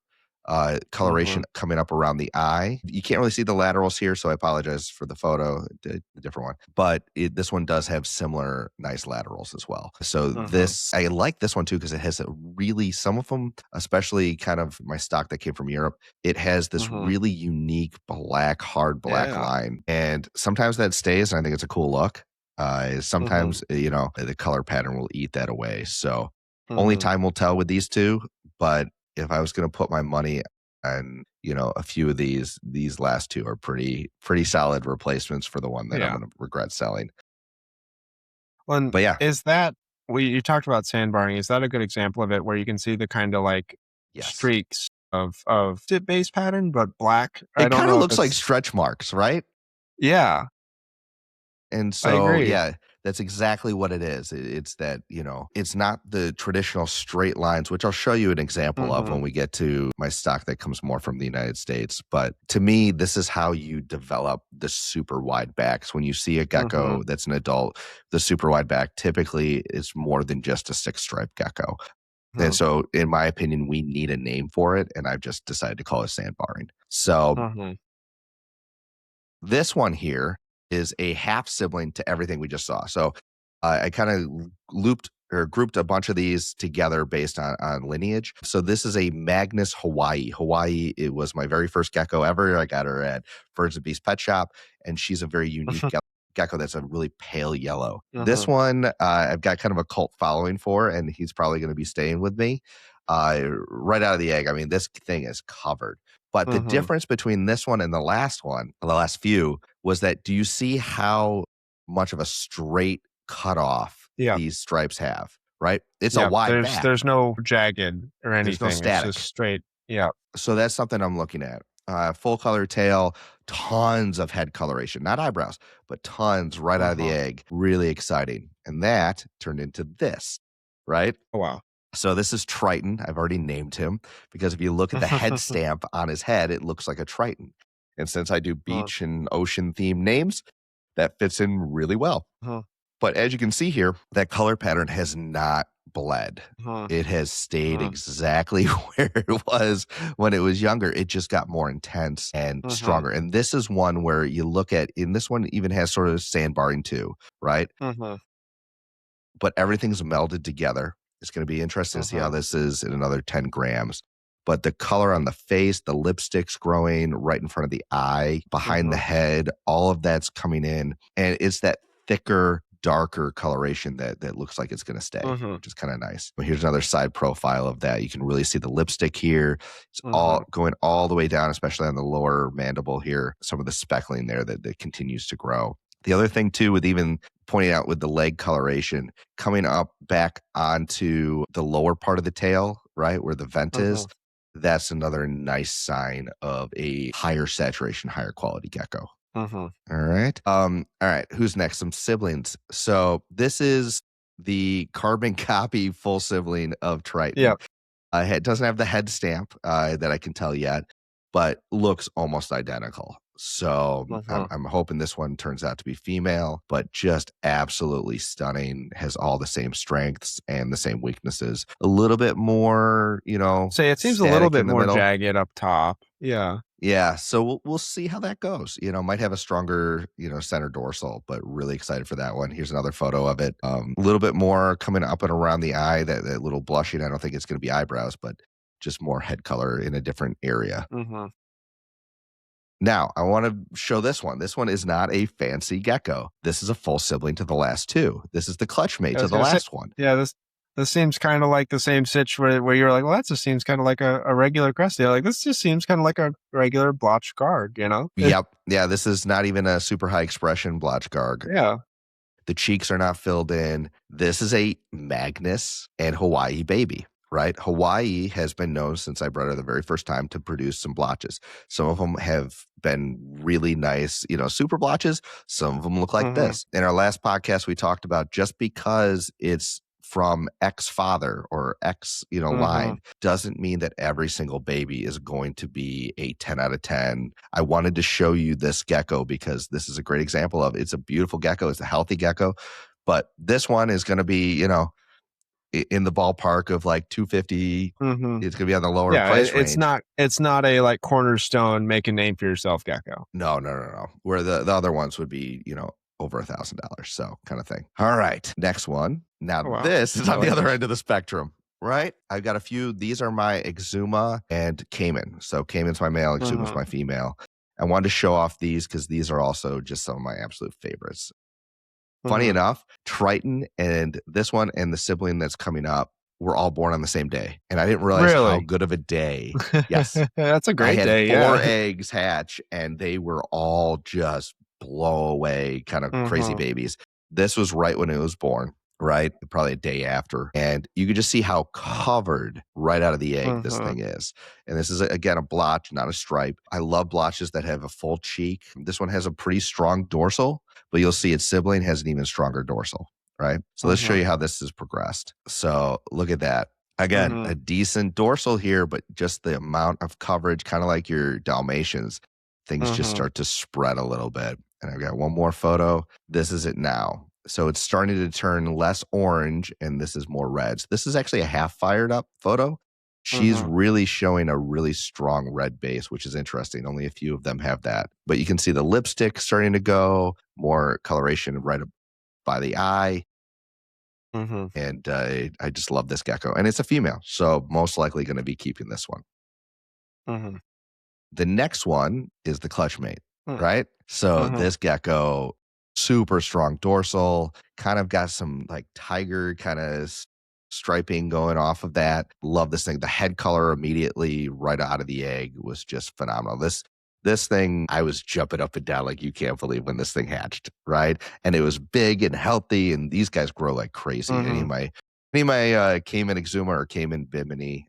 coloration Mhm. coming up around the eye. You can't really see the laterals here, so I apologize for the photo, the different one. But this one does have similar nice laterals as well. So Mhm. I like this one too because it has a really, some of them, especially kind of my stock that came from Europe, it has this Mhm. really unique black, hard black Yeah. line. And sometimes that stays, and I think it's a cool look. Mhm. Sometimes, the color pattern will eat that away. So only Mhm. time will tell with these two, but if I was going to put my money on, a few of these last two are pretty solid replacements for the one that I'm Yeah. going to regret selling. Well, and But yeah, is that you talked about sandbarring, is that a good example of it where you can see the kinda, like, yes. streaks of tip base pattern, but black? I It don't kind of know if looks like it's stretch marks, right? yeah, And I so, agree. yeah, that's exactly what it is. It's that, it's not the traditional straight lines, which I'll show you an example of when Mhm. we get to my stock that comes more from the United States. But to me, this is how you develop the super wide backs. When you see a gecko Mhm. that's an adult, the super wide back typically is more than just a six stripe gecko. And Mhm. so, in my opinion, we need a name for it. And I've just decided to call it sandbarring. So, Mhm. this one here is a half sibling to everything we just saw. So I kind of looped or grouped a bunch of these together based on lineage. So this is a Magnus Hawaii. Hawaii, it was my very first gecko ever. I got her at Birds and Beast Pet Shop, and she's a very unique gecko that's a really pale yellow. This Mhm. one I've got kind of a cult following for, and he's probably going to be staying with me right out of the egg. I mean, this thing is covered. But the Mhm. difference between this one and the last one, the last few, was that do you see how much of a straight cutoff Yeah. these stripes have, right? It's a Yeah. wide There's back. no jagged or There's no anything. It's just static. straight. Yeah. So that's something I'm looking at. Full color tail, tons of head coloration, not eyebrows, but tons right out of the Mhm. egg. Really exciting. And that turned into this, right? Oh, wow. So this is Triton. I've already named him because if you look at the head stamp on his head, it looks like a Triton. And since I do Mhm. beach and ocean themed names, that fits in really well. Mhm. But as you can see here, that color pattern has not bled. Mhm. It has stayed Mhm. exactly where it was when it was younger. It just got more intense and Mhm. stronger. And this is one where you look at, and this one even has sort of sandbarring too, right? Mhm. But everything's melded together. It's going to be interesting to see how Mhm. this is in another 10 grams. But the color on the face, the lipstick's growing right in front of the eye, behind the Mhm. head, all of that's coming in. And it's that thicker, darker coloration that looks like it's going to stay, Mhm. which is kind of nice. But here's another side profile of that. You can really see the lipstick here. It's all Mhm. going all the way down, especially on the lower mandible here. Some of the speckling there that continues to grow. The other thing too, with even pointing out with the leg coloration coming up back onto the lower part of the tail, right where the vent is, Mhm. that's another nice sign of a higher saturation, higher quality gecko. Mhm. All right. All right. Who's next? Some siblings. So this is the carbon copy full sibling of Triton. Yep. It doesn't have the head stamp that I can tell yet, but looks almost identical. So Mhm. I'm hoping this one turns out to be female, but just absolutely stunning. Has all the same strengths and the same weaknesses. A little bit more, Say it seems a little static bit in the more middle. jagged up top. Yeah. Yeah, so we'll see how that goes. Might have a stronger, center dorsal, but really excited for that one. Here's another photo of it. A little bit more coming up and around the eye, that little blushing. I don't think it's going to be eyebrows, but just more head color in a different area. Mhm. Now, I want to show this one. This one is not a fancy gecko. This is a full sibling to the last two. This is the clutch mate I to was the gonna say, last one. yeah, this seems kind of like the same sitch where you're like, well, that just seems kind of like a regular crested. Like this just seems kind of like a regular blotch guard, you know? Yep. Yeah, this is not even a super high expression blotch garg. Yeah. The cheeks are not filled in. This is a Magnus and Hawaii baby, right? Hawaii has been known since I brought her the very first time to produce some blotches. Some of them have been really nice, super blotches. Some of them look like Mhm. this. In our last podcast, we talked about just because it's from X father or X, Mhm. line doesn't mean that every single baby is going to be a 10 out of 10. I wanted to show you this gecko because this is a great example of it's a beautiful gecko. It's a healthy gecko, but this one is going to be, in the ballpark of like 250. Mhm. It's going to be on the lower Yeah, price range. it's not a like cornerstone make a name for yourself gecko. No, no, no, no. Where the other ones would be, over $1,000. So kind of thing. All right. Next one. Now Oh wow. this is I on the like other this. end of the spectrum, right? I've got a few. These are my Exuma and Cayman. So Cayman's my male, Exuma's Mhm. my female. I wanted to show off these because these are also just some of my absolute favorites. Funny Mhm. enough, Triton and this one and the sibling that's coming up were all born on the same day. And I didn't realize how Really? good of a day. Yes. That's a I great had day, 4 yeah. eggs hatch, and they were all just blow away kind of crazy Mhm. babies. This was right when it was born, right? Probably a day after. And you could just see how covered right out of the egg this Mhm. thing is. And this is, again, a blotch, not a stripe. I love blotches that have a full cheek. This one has a pretty strong dorsal, but you'll see its sibling has an even stronger dorsal, right? So let's show Mhm. you how this has progressed. So look at that. Again, a Mhm. decent dorsal here, but just the amount of coverage, kind of like your Dalmatians, things just Mhm. start to spread a little bit. And I've got one more photo. This is it now. So it's starting to turn less orange, and this is more red. So this is actually a half fired up photo. She's Mhm. really showing a really strong red base, which is interesting. Only a few of them have that. But you can see the lipstick starting to go, more coloration right up by the eye. Mhm. And I just love this gecko. And it's a female, so most likely going to be keeping this one. Mhm. The next one is the clutch mate, Mhm. right? So Mhm. this gecko, super strong dorsal, kind of got some like tiger kind of striping going off of that. Love this thing. The head color immediately right out of the egg was just phenomenal. This thing, I was jumping up and down like you can't believe when this thing hatched, right? And it was big and healthy, and these guys grow like crazy. Mhm. Any of my Cayman Exuma or Cayman Bimini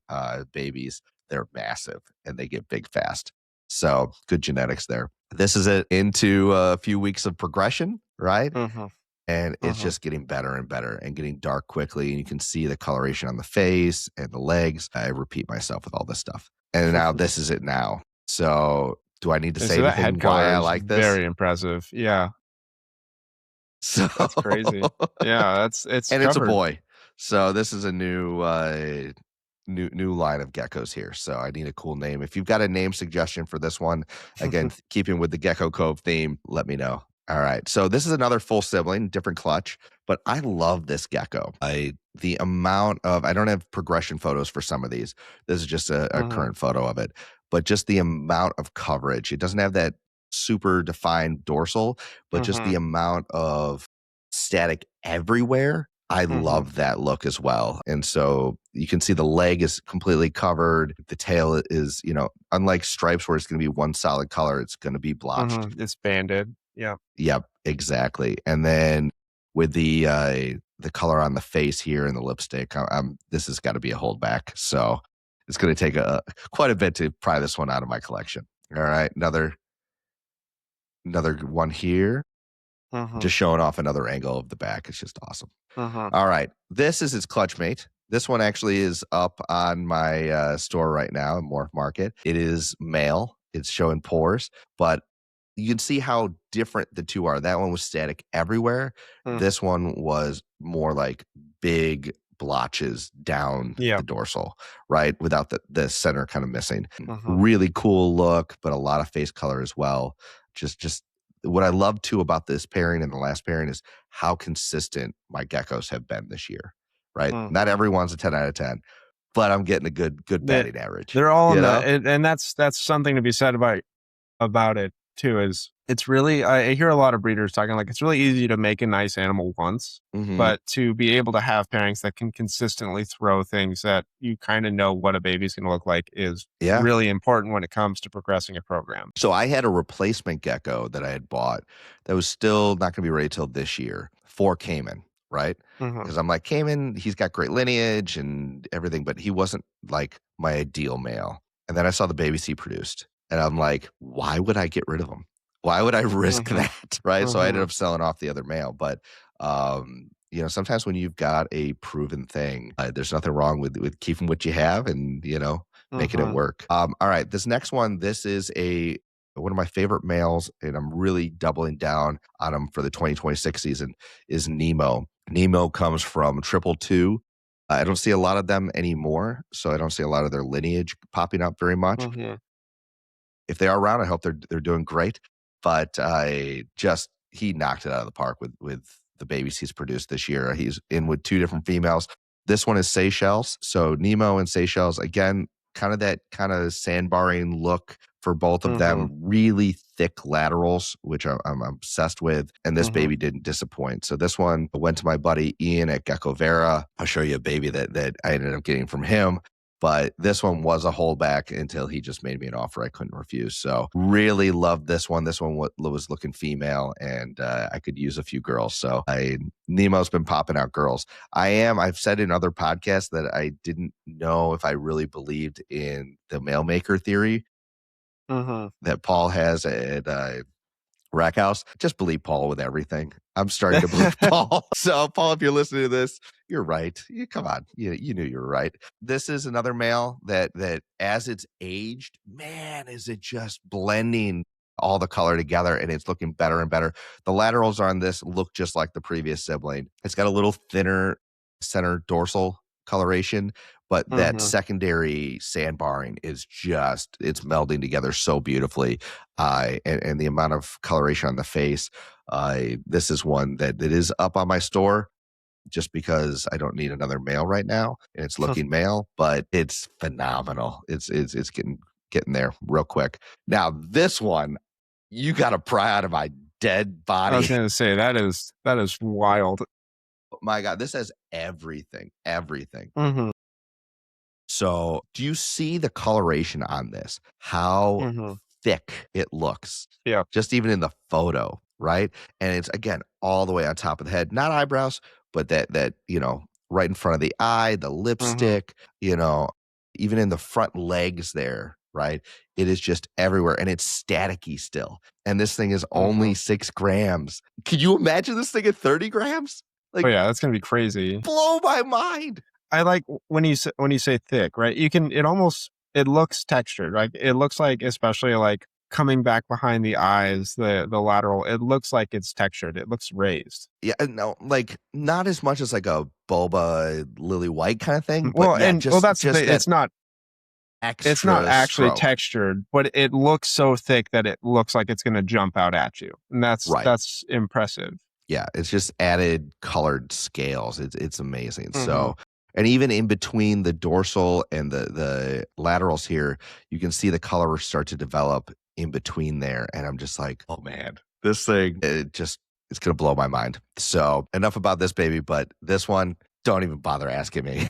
babies, they're massive and they get big fast. So good genetics there. This is it into a few weeks of progression, right? Mhm. And it's Mhm. just getting better and better and getting dark quickly. And you can see the coloration on the face and the legs. I repeat myself with all this stuff. And now this is it now. So do I need to And say so that head anything why color I is like this? very impressive. Yeah, So that's crazy. Yeah, it's and it's a covered. boy. So this is a new line of geckos here. So I need a cool name. If you've got a name suggestion for this one, again, keeping with the Gecko Cove theme, let me know. All right. So this is another full sibling, different clutch, but I love this gecko. The amount of I don't have progression photos for some of these. This is just a Mhm. current photo of it, but just the amount of coverage. It doesn't have that super defined dorsal, but just the Mhm. amount of static everywhere. I Mhm. love that look as well. And so you can see the leg is completely covered. The tail is, unlike stripes where it's going to be one solid color, it's going to be blotched. Mhm. It's banded. Yeah. Yep, exactly. And then with the color on the face here and the lipstick, this has got to be a holdback. So it's going to take quite a bit to pry this one out of my collection. All right, Another one here, Mhm. just showing off another angle of the back. It's just awesome. Mhm. All right. This is its clutch mate. This one actually is up on my store right now in Morph Market. It is male. It's showing pores, but you can see how different the two are. That one was static everywhere. Mm. This one was more like big blotches down Yeah. the dorsal, right? Without the center kind of missing. Mhm. Really cool look, but a lot of face color as well. Just what I love too about this pairing and the last pairing is how consistent my geckos have been this year, right? Not Mhm. everyone's a 10 out of 10, but I'm getting a good They batting average, they're all in you the, know? and that's something to be said about it too. Is it's really, I hear a lot of breeders talking like it's really easy to make a nice animal once, Mhm. but to be able to have pairings that can consistently throw things that you kind of know what a baby's going to look like is Yeah. really important when it comes to progressing a program. So I had a replacement gecko that I had bought that was still not going to be ready till this year for Cayman, right? Mhm. Because I'm like, Cayman, he's got great lineage and everything, but he wasn't like my ideal male. And then I saw the babies he produced, and I'm like, why would I get rid of him? Why would I risk Mhm. that? Right. So I ended Mhm. up selling off the other male. But, sometimes when you've got a proven thing, there's nothing wrong with keeping what you have and, making it Mhm. work. All right. This next one, this is one of my favorite males, and I'm really doubling down on him for the 2026 season, is Nemo. Nemo comes from Triple Two. I don't see a lot of them anymore, so I don't see a lot of their lineage popping up very much. Mhm. If they are around, I hope they're doing great. But I just he knocked it out of the park with the babies he's produced this year. He's in with two different females. This one is Seychelles. So Nemo and Seychelles, again, kind of that kind of sandbarring look for both of Mhm. them. Really thick laterals, which I'm obsessed with. And this Mhm. baby didn't disappoint. So this one went to my buddy Ian at Gecko Vera. I'll show you a baby that I ended up getting from him. But this one was a holdback until he just made me an offer I couldn't refuse. So really loved this one. This one was looking female, and I could use a few girls. So Nemo's been popping out girls. I've said in other podcasts that I didn't know if I really believed in the male maker theory Mhm. that Paul has at Rack House. Just believe Paul with everything. I'm starting to believe Paul. So, Paul, if you're listening to this, you're right. Come on, you knew you were right. This is another male that as it's aged, man, is it just blending all the color together, and it's looking better and better. The laterals on this look just like the previous sibling. It's got a little thinner center dorsal coloration, but that Mhm. secondary sandbarring is just it's melding together so beautifully. And the amount of coloration on the face. This is one that is up on my store just because I don't need another male right now, and it's looking male, but it's phenomenal. It's getting there real quick. Now this one, you got to pry out of my dead I was body. gonna say that is wild. My God, this has everything, everything. Mhm. So, do you see the coloration on this? How Mhm. thick it looks, Yeah. just even in the photo, right? And it's again all the way on top of the head, not eyebrows, but that right in front of the eye, the Mhm. lipstick, you know, even in the front legs there, right? It is just everywhere, and it's staticky still. And this thing is only Mhm. 6 grams. Could you imagine this thing at 30 grams? Oh Like, yeah, that's gonna be crazy. blow my mind. I like when you say thick, right? You can it looks textured, right? It looks like, especially like coming back behind the eyes, the lateral, it looks like it's textured. It looks raised. Yeah, no, like, not as much as, like, a boba lily white kinda thing, but Well, yeah, and well, that's the just thing. that It's not extra actually stroke. textured, but it looks so thick that it looks like it's gonna jump out at you. And Right. that's impressive. Yeah, it's just added colored scales. It's amazing. Mhm. So and even in between the dorsal and the laterals here, you can see the color start to develop in between there, and I'm just like, "Oh, man. This thing, it's gonna blow my mind." So, enough about this baby, but this one, don't even bother asking me.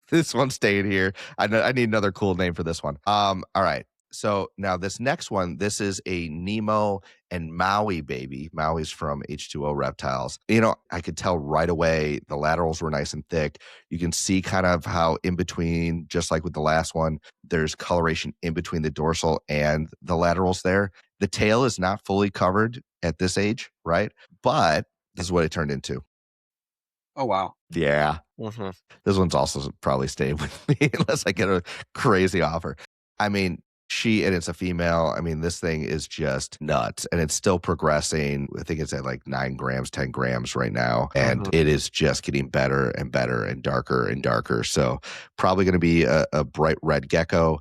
This one's staying here. I need another cool name for this one. All right. So now this next one, this is a Nemo and Maui baby. Maui's from H2O Reptiles. I could tell right away the laterals were nice and thick. You can see kind of how in between, just like with the last one, there's coloration in between the dorsal and the laterals there. The tail is not fully covered at this age, right? But this is what it turned into. Oh, wow. Yeah. Mhm. This one's also probably staying with me unless I get a crazy offer. I mean, and it's a female. I mean, this thing is just nuts and it's still progressing. I think it's at like 9 grams, 10 grams right now. And Mhm. it is just getting better and better and darker and darker. So, probably going to be a bright red gecko,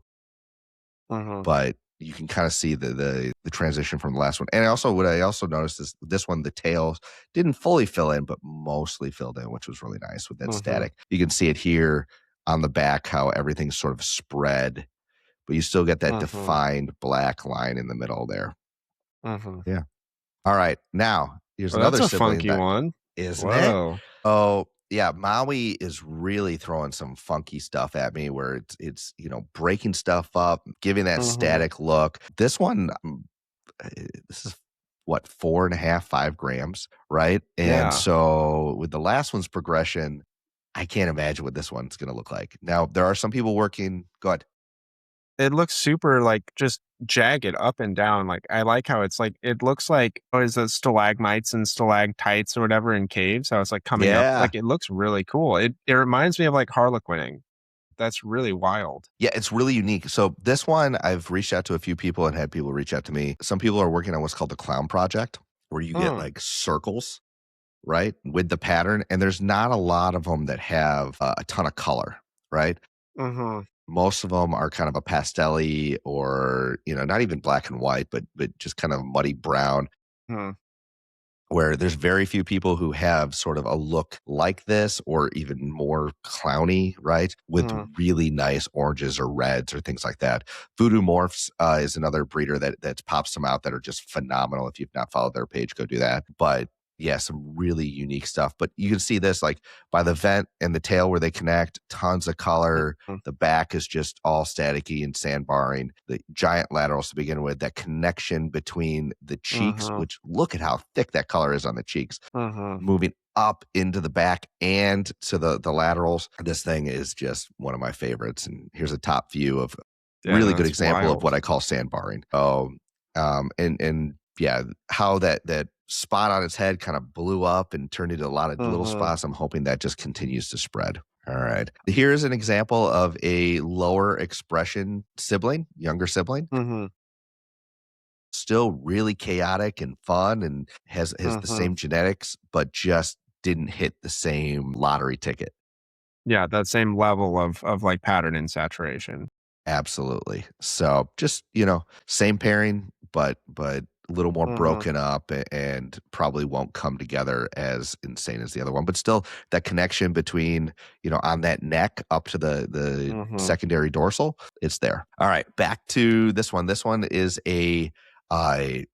Mhm. but you can kind of see the transition from the last one. And what I also noticed is this one, the tails didn't fully fill in, but mostly filled in, which was really nice with that Mhm. static. You can see it here on the back, how everything's sort of spread, but you still get that Mhm. defined black line in the middle there. Mhm. Yeah. All right. Now, here's Well, that's another a sibling funky that, one. isn't it? Whoa. Oh, yeah, Maui is really throwing some funky stuff at me where it's breaking stuff up, giving that Mhm. static look. This one, this is what, 4.5, 5 grams, right? And Yeah. so with the last one's progression, I can't imagine what this one's going to look like. Now, there are some people working. Go ahead. It looks super, like, just jagged up and down, like, I like how it's, like it looks like what is it, stalagmites and stalactites or whatever in caves, how it's, like, coming up, Yeah. like, it looks really cool. It reminds me of, like, harlequining. That's really wild. Yeah, it's really unique. So this one, I've reached out to a few people and had people reach out to me. Some people are working on what's called the clown project, where you get Mm. like circles, right, with the pattern. And there's not a lot of them that have a ton of color, right? Mhm. Most of them are kind of a pastelly or, not even black and white, but just kind of muddy brown, Hmm. where there's very few people who have sort of a look like this or even more clowny, right? With Mm. really nice oranges or reds or things like that. Voodoo Morphs is another breeder that pops them out that are just phenomenal. If you've not followed their page, go do that. But yeah, some really unique stuff. But you can see this like by the vent and the tail where they connect, tons of color. Mhm. The back is just all staticky and sandbarring. The giant laterals to begin with, that connection between the cheeks, Mhm. which look at how thick that color is on the cheeks, Mhm. moving up into the back and to the laterals. This thing is just one of my favorites. And here's a top view of Yeah, really good that's example of wild. what I call sandbarring. Oh, and yeah, how that spot on its head kind of blew up and turned into a lot of little Mhm. spots. I'm hoping that just continues to spread. All right. Here's an example of a lower expression sibling, younger sibling, Mhm. still really chaotic and fun and has the Mhm. same genetics, but just didn't hit the same lottery ticket. Yeah, that same level of, like, pattern and saturation. Absolutely. So just, same pairing, but a little more Mhm. broken up and probably won't come together as insane as the other one. But still that connection between, on that neck up to the Mhm. secondary dorsal, it's there. All right, back to this one. This one is a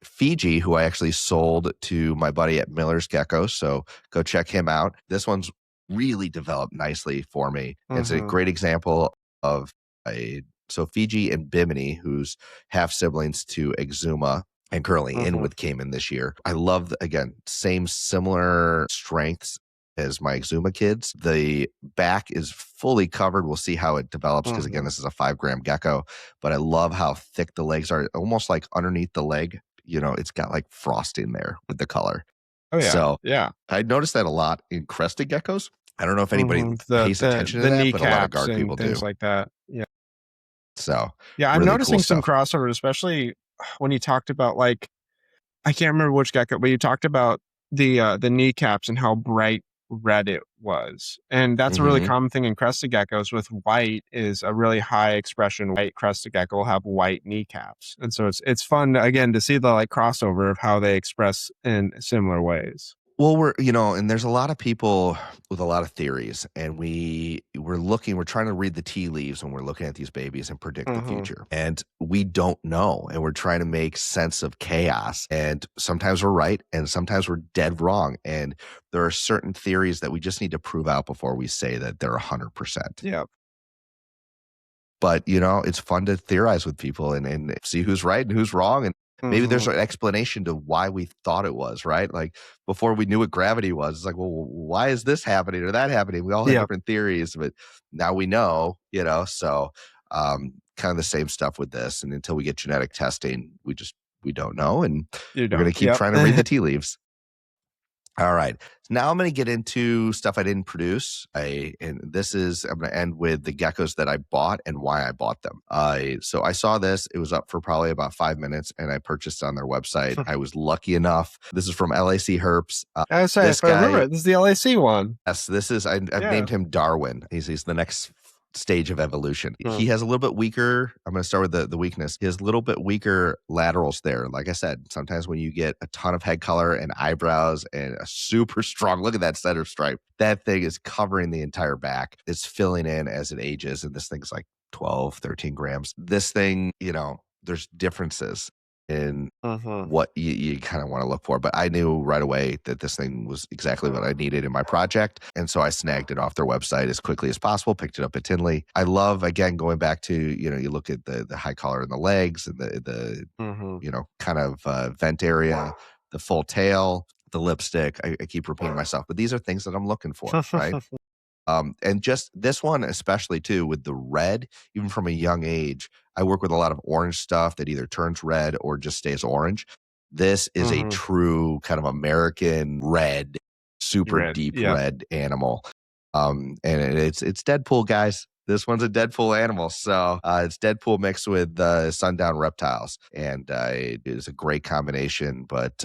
Fiji who I actually sold to my buddy at Miller's Geckos. So go check him out. This one's really developed nicely for me. It's a Mhm. great example of a so Fiji and Bimini, who's half siblings to Exuma and currently in Mhm. with Cayman this year. I love, again, same similar strengths as my Exuma kids. The back is fully covered. We'll see how it develops because, again, Mhm. this is a 5 gram gecko, but I love how thick the legs are, almost like underneath the leg. It's got like frosting there with the color. Oh, yeah. So Yeah. I noticed that a lot in crested geckos. I don't know if anybody Mhm. The pays the attention to the that, but a lot of kneecaps guard and people things do. like that. Yeah. So Yeah, I'm really cool noticing some stuff. crossovers, especially when you talked about, like I can't remember which gecko, but you talked about the kneecaps and how bright red it was. And that's a really Mhm. common thing in crested geckos with white is a really high expression white crested gecko will have white kneecaps. And so it's fun again to see the like crossover of how they express in similar ways. Well, and there's a lot of people with a lot of theories, and we're trying to read the tea leaves when we're looking at these babies and predict the Mhm. future. And we don't know, and we're trying to make sense of chaos. And sometimes we're right, and sometimes we're dead wrong. And there are certain theories that we just need to prove out before we say that they're 100%. Yeah. But, it's fun to theorize with people and see who's right and who's wrong. And maybe there's Mhm. an explanation to why we thought it was, right? Like before we knew what gravity was, it's like, well, why is this happening or that happening? We all had Yeah. different theories, but now we know, so kind of the same stuff with this. And until we get genetic testing, we just We don't know, and You we're going don't. to keep Yep. trying to read the tea leaves. All right. Now I'm going to get into stuff I didn't produce. I'm going to end with the geckos that I bought and why I bought them. So I saw this. It was up for probably about 5 minutes, and I purchased it on their website. I was lucky enough. This is from LAC Herps. I was saying, This if I remember guy, it, this is the LAC one. yes, I've Yeah. named him Darwin. He's the next stage of evolution. Hmm. He has a little bit weaker. I'm going to start with the weakness. He has a little bit weaker laterals there. Like I said, sometimes when you get a ton of head color and eyebrows and a super strong, look at that center stripe. That thing is covering the entire back. It's filling in as it ages. And this thing's like 12, 13 grams. This thing, there's differences in what you kind of want to look for. But I knew right away that this thing was exactly what I needed in my project. And so I snagged it off their website as quickly as possible, picked it up at Tinley. I love, again, going back to, you look at the high collar in the legs and the kind of vent area, the full tail, the lipstick. I keep repeating myself, but these are things that I'm looking for, right? And just this one, especially too, with the red, even from a young age, I work with a lot of orange stuff that either turns red or just stays orange. This is a true kind of American red, super deep red animal. And it's Deadpool, guys. This one's a Deadpool animal. So it's Deadpool mixed with sundown reptiles. And it is a great combination. But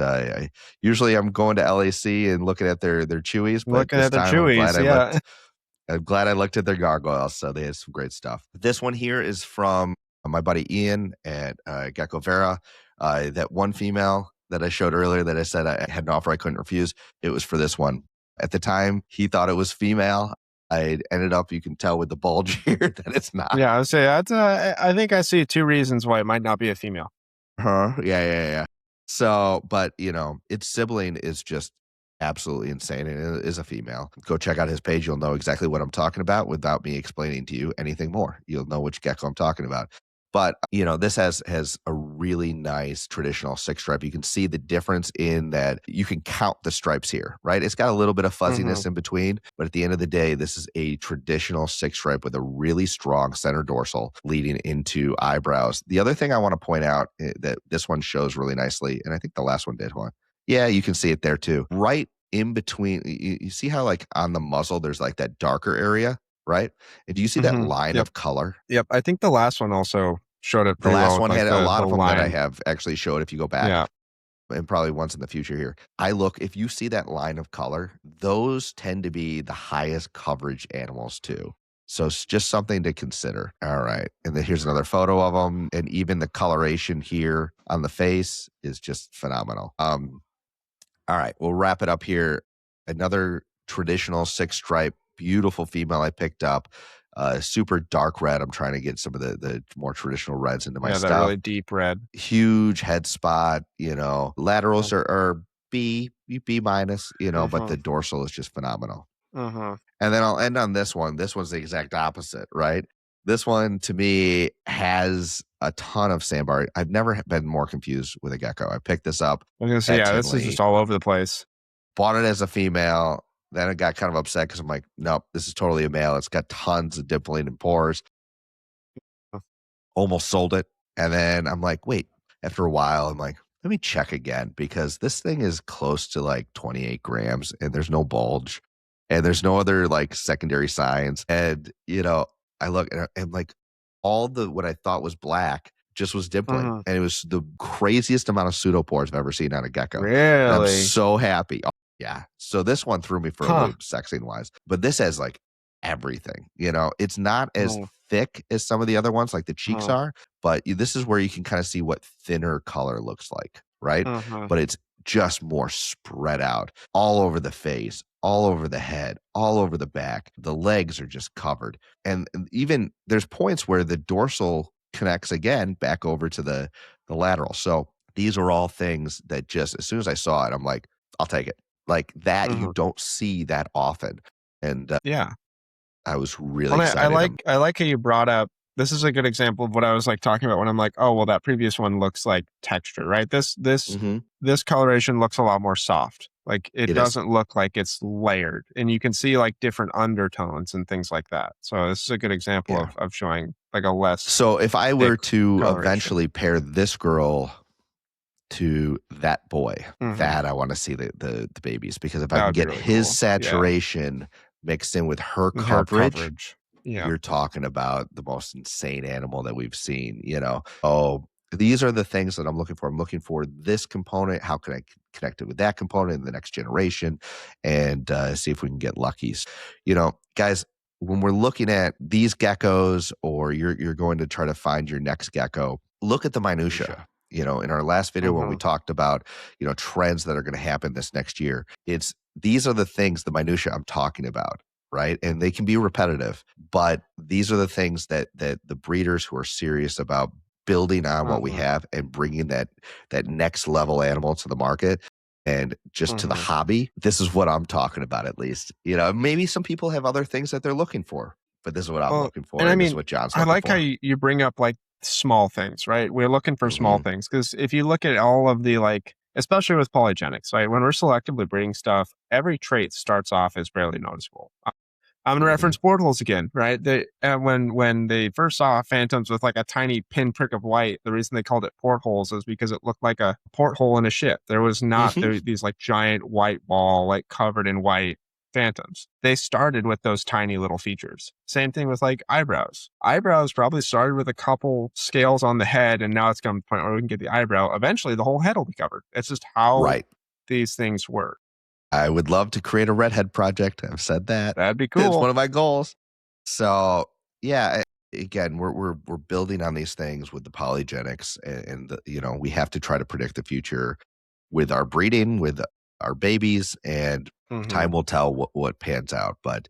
usually I'm going to LAC and looking at their chewies. But Looking this at the time chewies, I'm glad I looked at their gargoyles. So they had some great stuff. This one here is from my buddy Ian at Gecko Vera. That one female that I showed earlier that I said I had an offer I couldn't refuse. It was for this one. At the time, he thought it was female. I ended up, you can tell with the bulge here that it's not. Yeah, I would say that's. I think I see 2 reasons why it might not be a female. Yeah. So, but its sibling is just absolutely insane, and it is a female. Go check out his page. You'll know exactly what I'm talking about without me explaining to you anything more. You'll know which gecko I'm talking about. But, this has a really nice traditional 6-stripe. You can see the difference in that you can count the stripes here, right? It's got a little bit of fuzziness in between, but at the end of the day, this is a traditional 6-stripe with a really strong center dorsal leading into eyebrows. The other thing I want to point out that this one shows really nicely, and I think the last one did one. Yeah, you can see it there too. Right in between, you see how like on the muzzle, there's like that darker area? Right? And do you see that line of color? Yep. I think the last one also showed it The pretty well. last one like had a lot the of them line. that I have actually showed if you go back. Yeah. And probably once in the future here. If you see that line of color, those tend to be the highest coverage animals too. So it's just something to consider. All right. And then here's another photo of them. And even the coloration here on the face is just phenomenal. All right. We'll wrap it up here. Another traditional 6-stripe, beautiful female I picked up. Super dark red. I'm trying to get some of the more traditional reds into my stuff. That really deep red. Huge head spot, laterals are B minus, but the dorsal is just phenomenal. And then I'll end on this one. This one's the exact opposite, right? This one to me has a ton of sandbar. I've never been more confused with a gecko. I picked this up. I was gonna say, this is just all over the place. Bought it as a female. Then I got kind of upset because I'm like, nope, this is totally a male. It's got tons of dimpling and pores. Almost sold it. And then I'm like, wait, after a while, I'm like, let me check again because this thing is close to like 28 grams and there's no bulge and there's no other like secondary signs. And, I look and like what I thought was black just was dimpling. And it was the craziest amount of pseudopores I've ever seen on a gecko. Really? And I'm so happy. Yeah. So this one threw me for a loop, sexing wise. But this has like everything. It's not as thick as some of the other ones, like the cheeks are, but this is where you can kind of see what thinner color looks like, right? But it's just more spread out all over the face, all over the head, all over the back. The legs are just covered. And even there's points where the dorsal connects again back over to the lateral. So these are all things that just, as soon as I saw it, I'm like, I'll take it. Like that, you don't see that often. And I was really excited. I like how you brought up, this is a good example of what I was like talking about when I'm like, oh, well, that previous one looks like texture, right? This coloration looks a lot more soft. Like it doesn't look like it's layered, and you can see like different undertones and things like that. So this is a good example of showing like a less. So if I were to eventually pair this girl to that boy. That I want to see the babies, because if I can get really his cool. saturation mixed in with her With her coverage, Yeah. you're talking about the most insane animal that we've seen, you know? Oh, these are the things that I'm looking for. I'm looking for this component. How can I connect it with that component in the next generation, and see if we can get lucky? You know, guys, when we're looking at these geckos, or you're going to try to find your next gecko, look at the minutia. You know, in our last video when we talked about, you know, trends that are going to happen this next year, these are the things, the minutia I'm talking about, right? And they can be repetitive, but these are the things that the breeders who are serious about building on what we have and bringing that next level animal to the market and just to the hobby. This is what I'm talking about, at least. You know, maybe some people have other things that they're looking for, but this is what I'm looking for, and I and this is mean, what John's I looking like how for. you bring up like small things, right? We're looking for small things, because if you look at all of the like, especially with polygenics, right? When we're selectively breeding stuff, every trait starts off as barely noticeable. I'm going to reference portholes again, right? When they first saw phantoms with like a tiny pinprick of white, the reason they called it portholes is because it looked like a porthole in a ship. There was not these like giant white ball, like covered in white phantoms. They started with those tiny little features. Same thing with like eyebrows. Eyebrows probably started with a couple scales on the head, and now it's come to the point where we can get the eyebrow. Eventually, the whole head will be covered. It's just how these things work. I would love to create a redhead project. I've said that. That'd be It's cool. one of my goals. So yeah, again, we're building on these things with the polygenics, and you know, we have to try to predict the future with our breeding, with our babies, and time will tell what pans out. But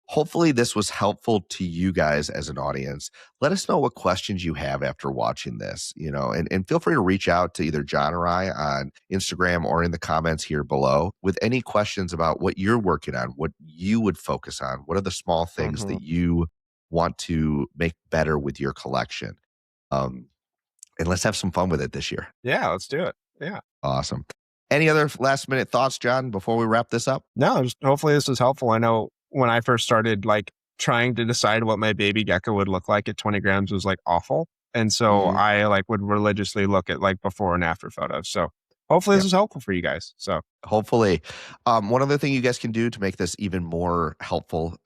hopefully this was helpful to you guys as an audience. Let us know what questions you have after watching this, you know, and feel free to reach out to either John or I on Instagram or in the comments here below with any questions about what you're working on, what you would focus on, what are the small things that you want to make better with your collection. And let's have some fun with it this year. Yeah, let's do it. Yeah. Awesome. Any other last minute thoughts, John, before we wrap this up? No, just hopefully this was helpful. I know when I first started like trying to decide what my baby gecko would look like at 20 grams was like awful. And so I like would religiously look at like before and after photos. So hopefully this was helpful for you guys. So hopefully. One other thing you guys can do to make this even more helpful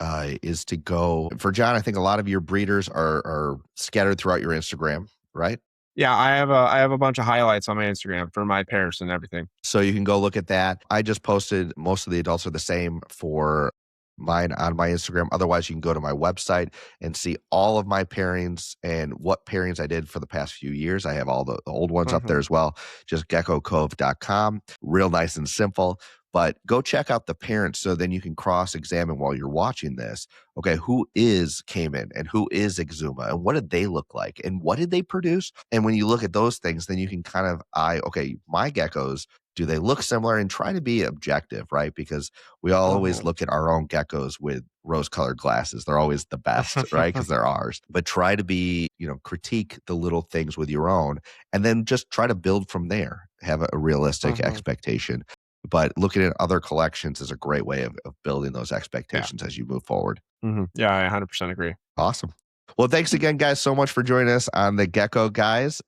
is to go for John. I think a lot of your breeders are scattered throughout your Instagram, right? Yeah, I have a bunch of highlights on my Instagram for my pairs and everything. So you can go look at that. I just posted, most of the adults are the same for mine on my Instagram. Otherwise, you can go to my website and see all of my pairings and what pairings I did for the past few years. I have all the old ones up there as well. Just geckocove.com. Real nice and simple. But go check out the parents so then you can cross-examine while you're watching this. Okay, who is Cayman and who is Exuma and what did they look like and what did they produce? And when you look at those things, then you can kind of okay, my geckos, do they look similar? And try to be objective, right? Because we all always look at our own geckos with rose-colored glasses. They're always the best, right? Because they're ours. But try to be, you know, critique the little things with your own and then just try to build from there. Have a realistic expectation. But looking at other collections is a great way of building those expectations as you move forward. Yeah, I 100% agree. Awesome. Well, thanks again, guys, so much for joining us on the Gecko Guys.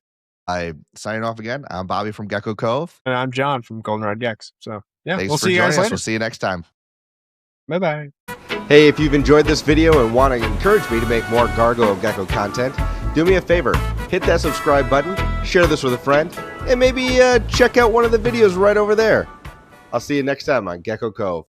I'm signing off again. I'm Bobby from Gecko Cove. And I'm John from Goldenrod Gex. So yeah, thanks we'll for see you guys joining us. later. We'll see you next time. Bye-bye. Hey, if you've enjoyed this video and want to encourage me to make more gargoyle gecko content, do me a favor, hit that subscribe button, share this with a friend, and maybe check out one of the videos right over there. I'll see you next time on Gecko Cove.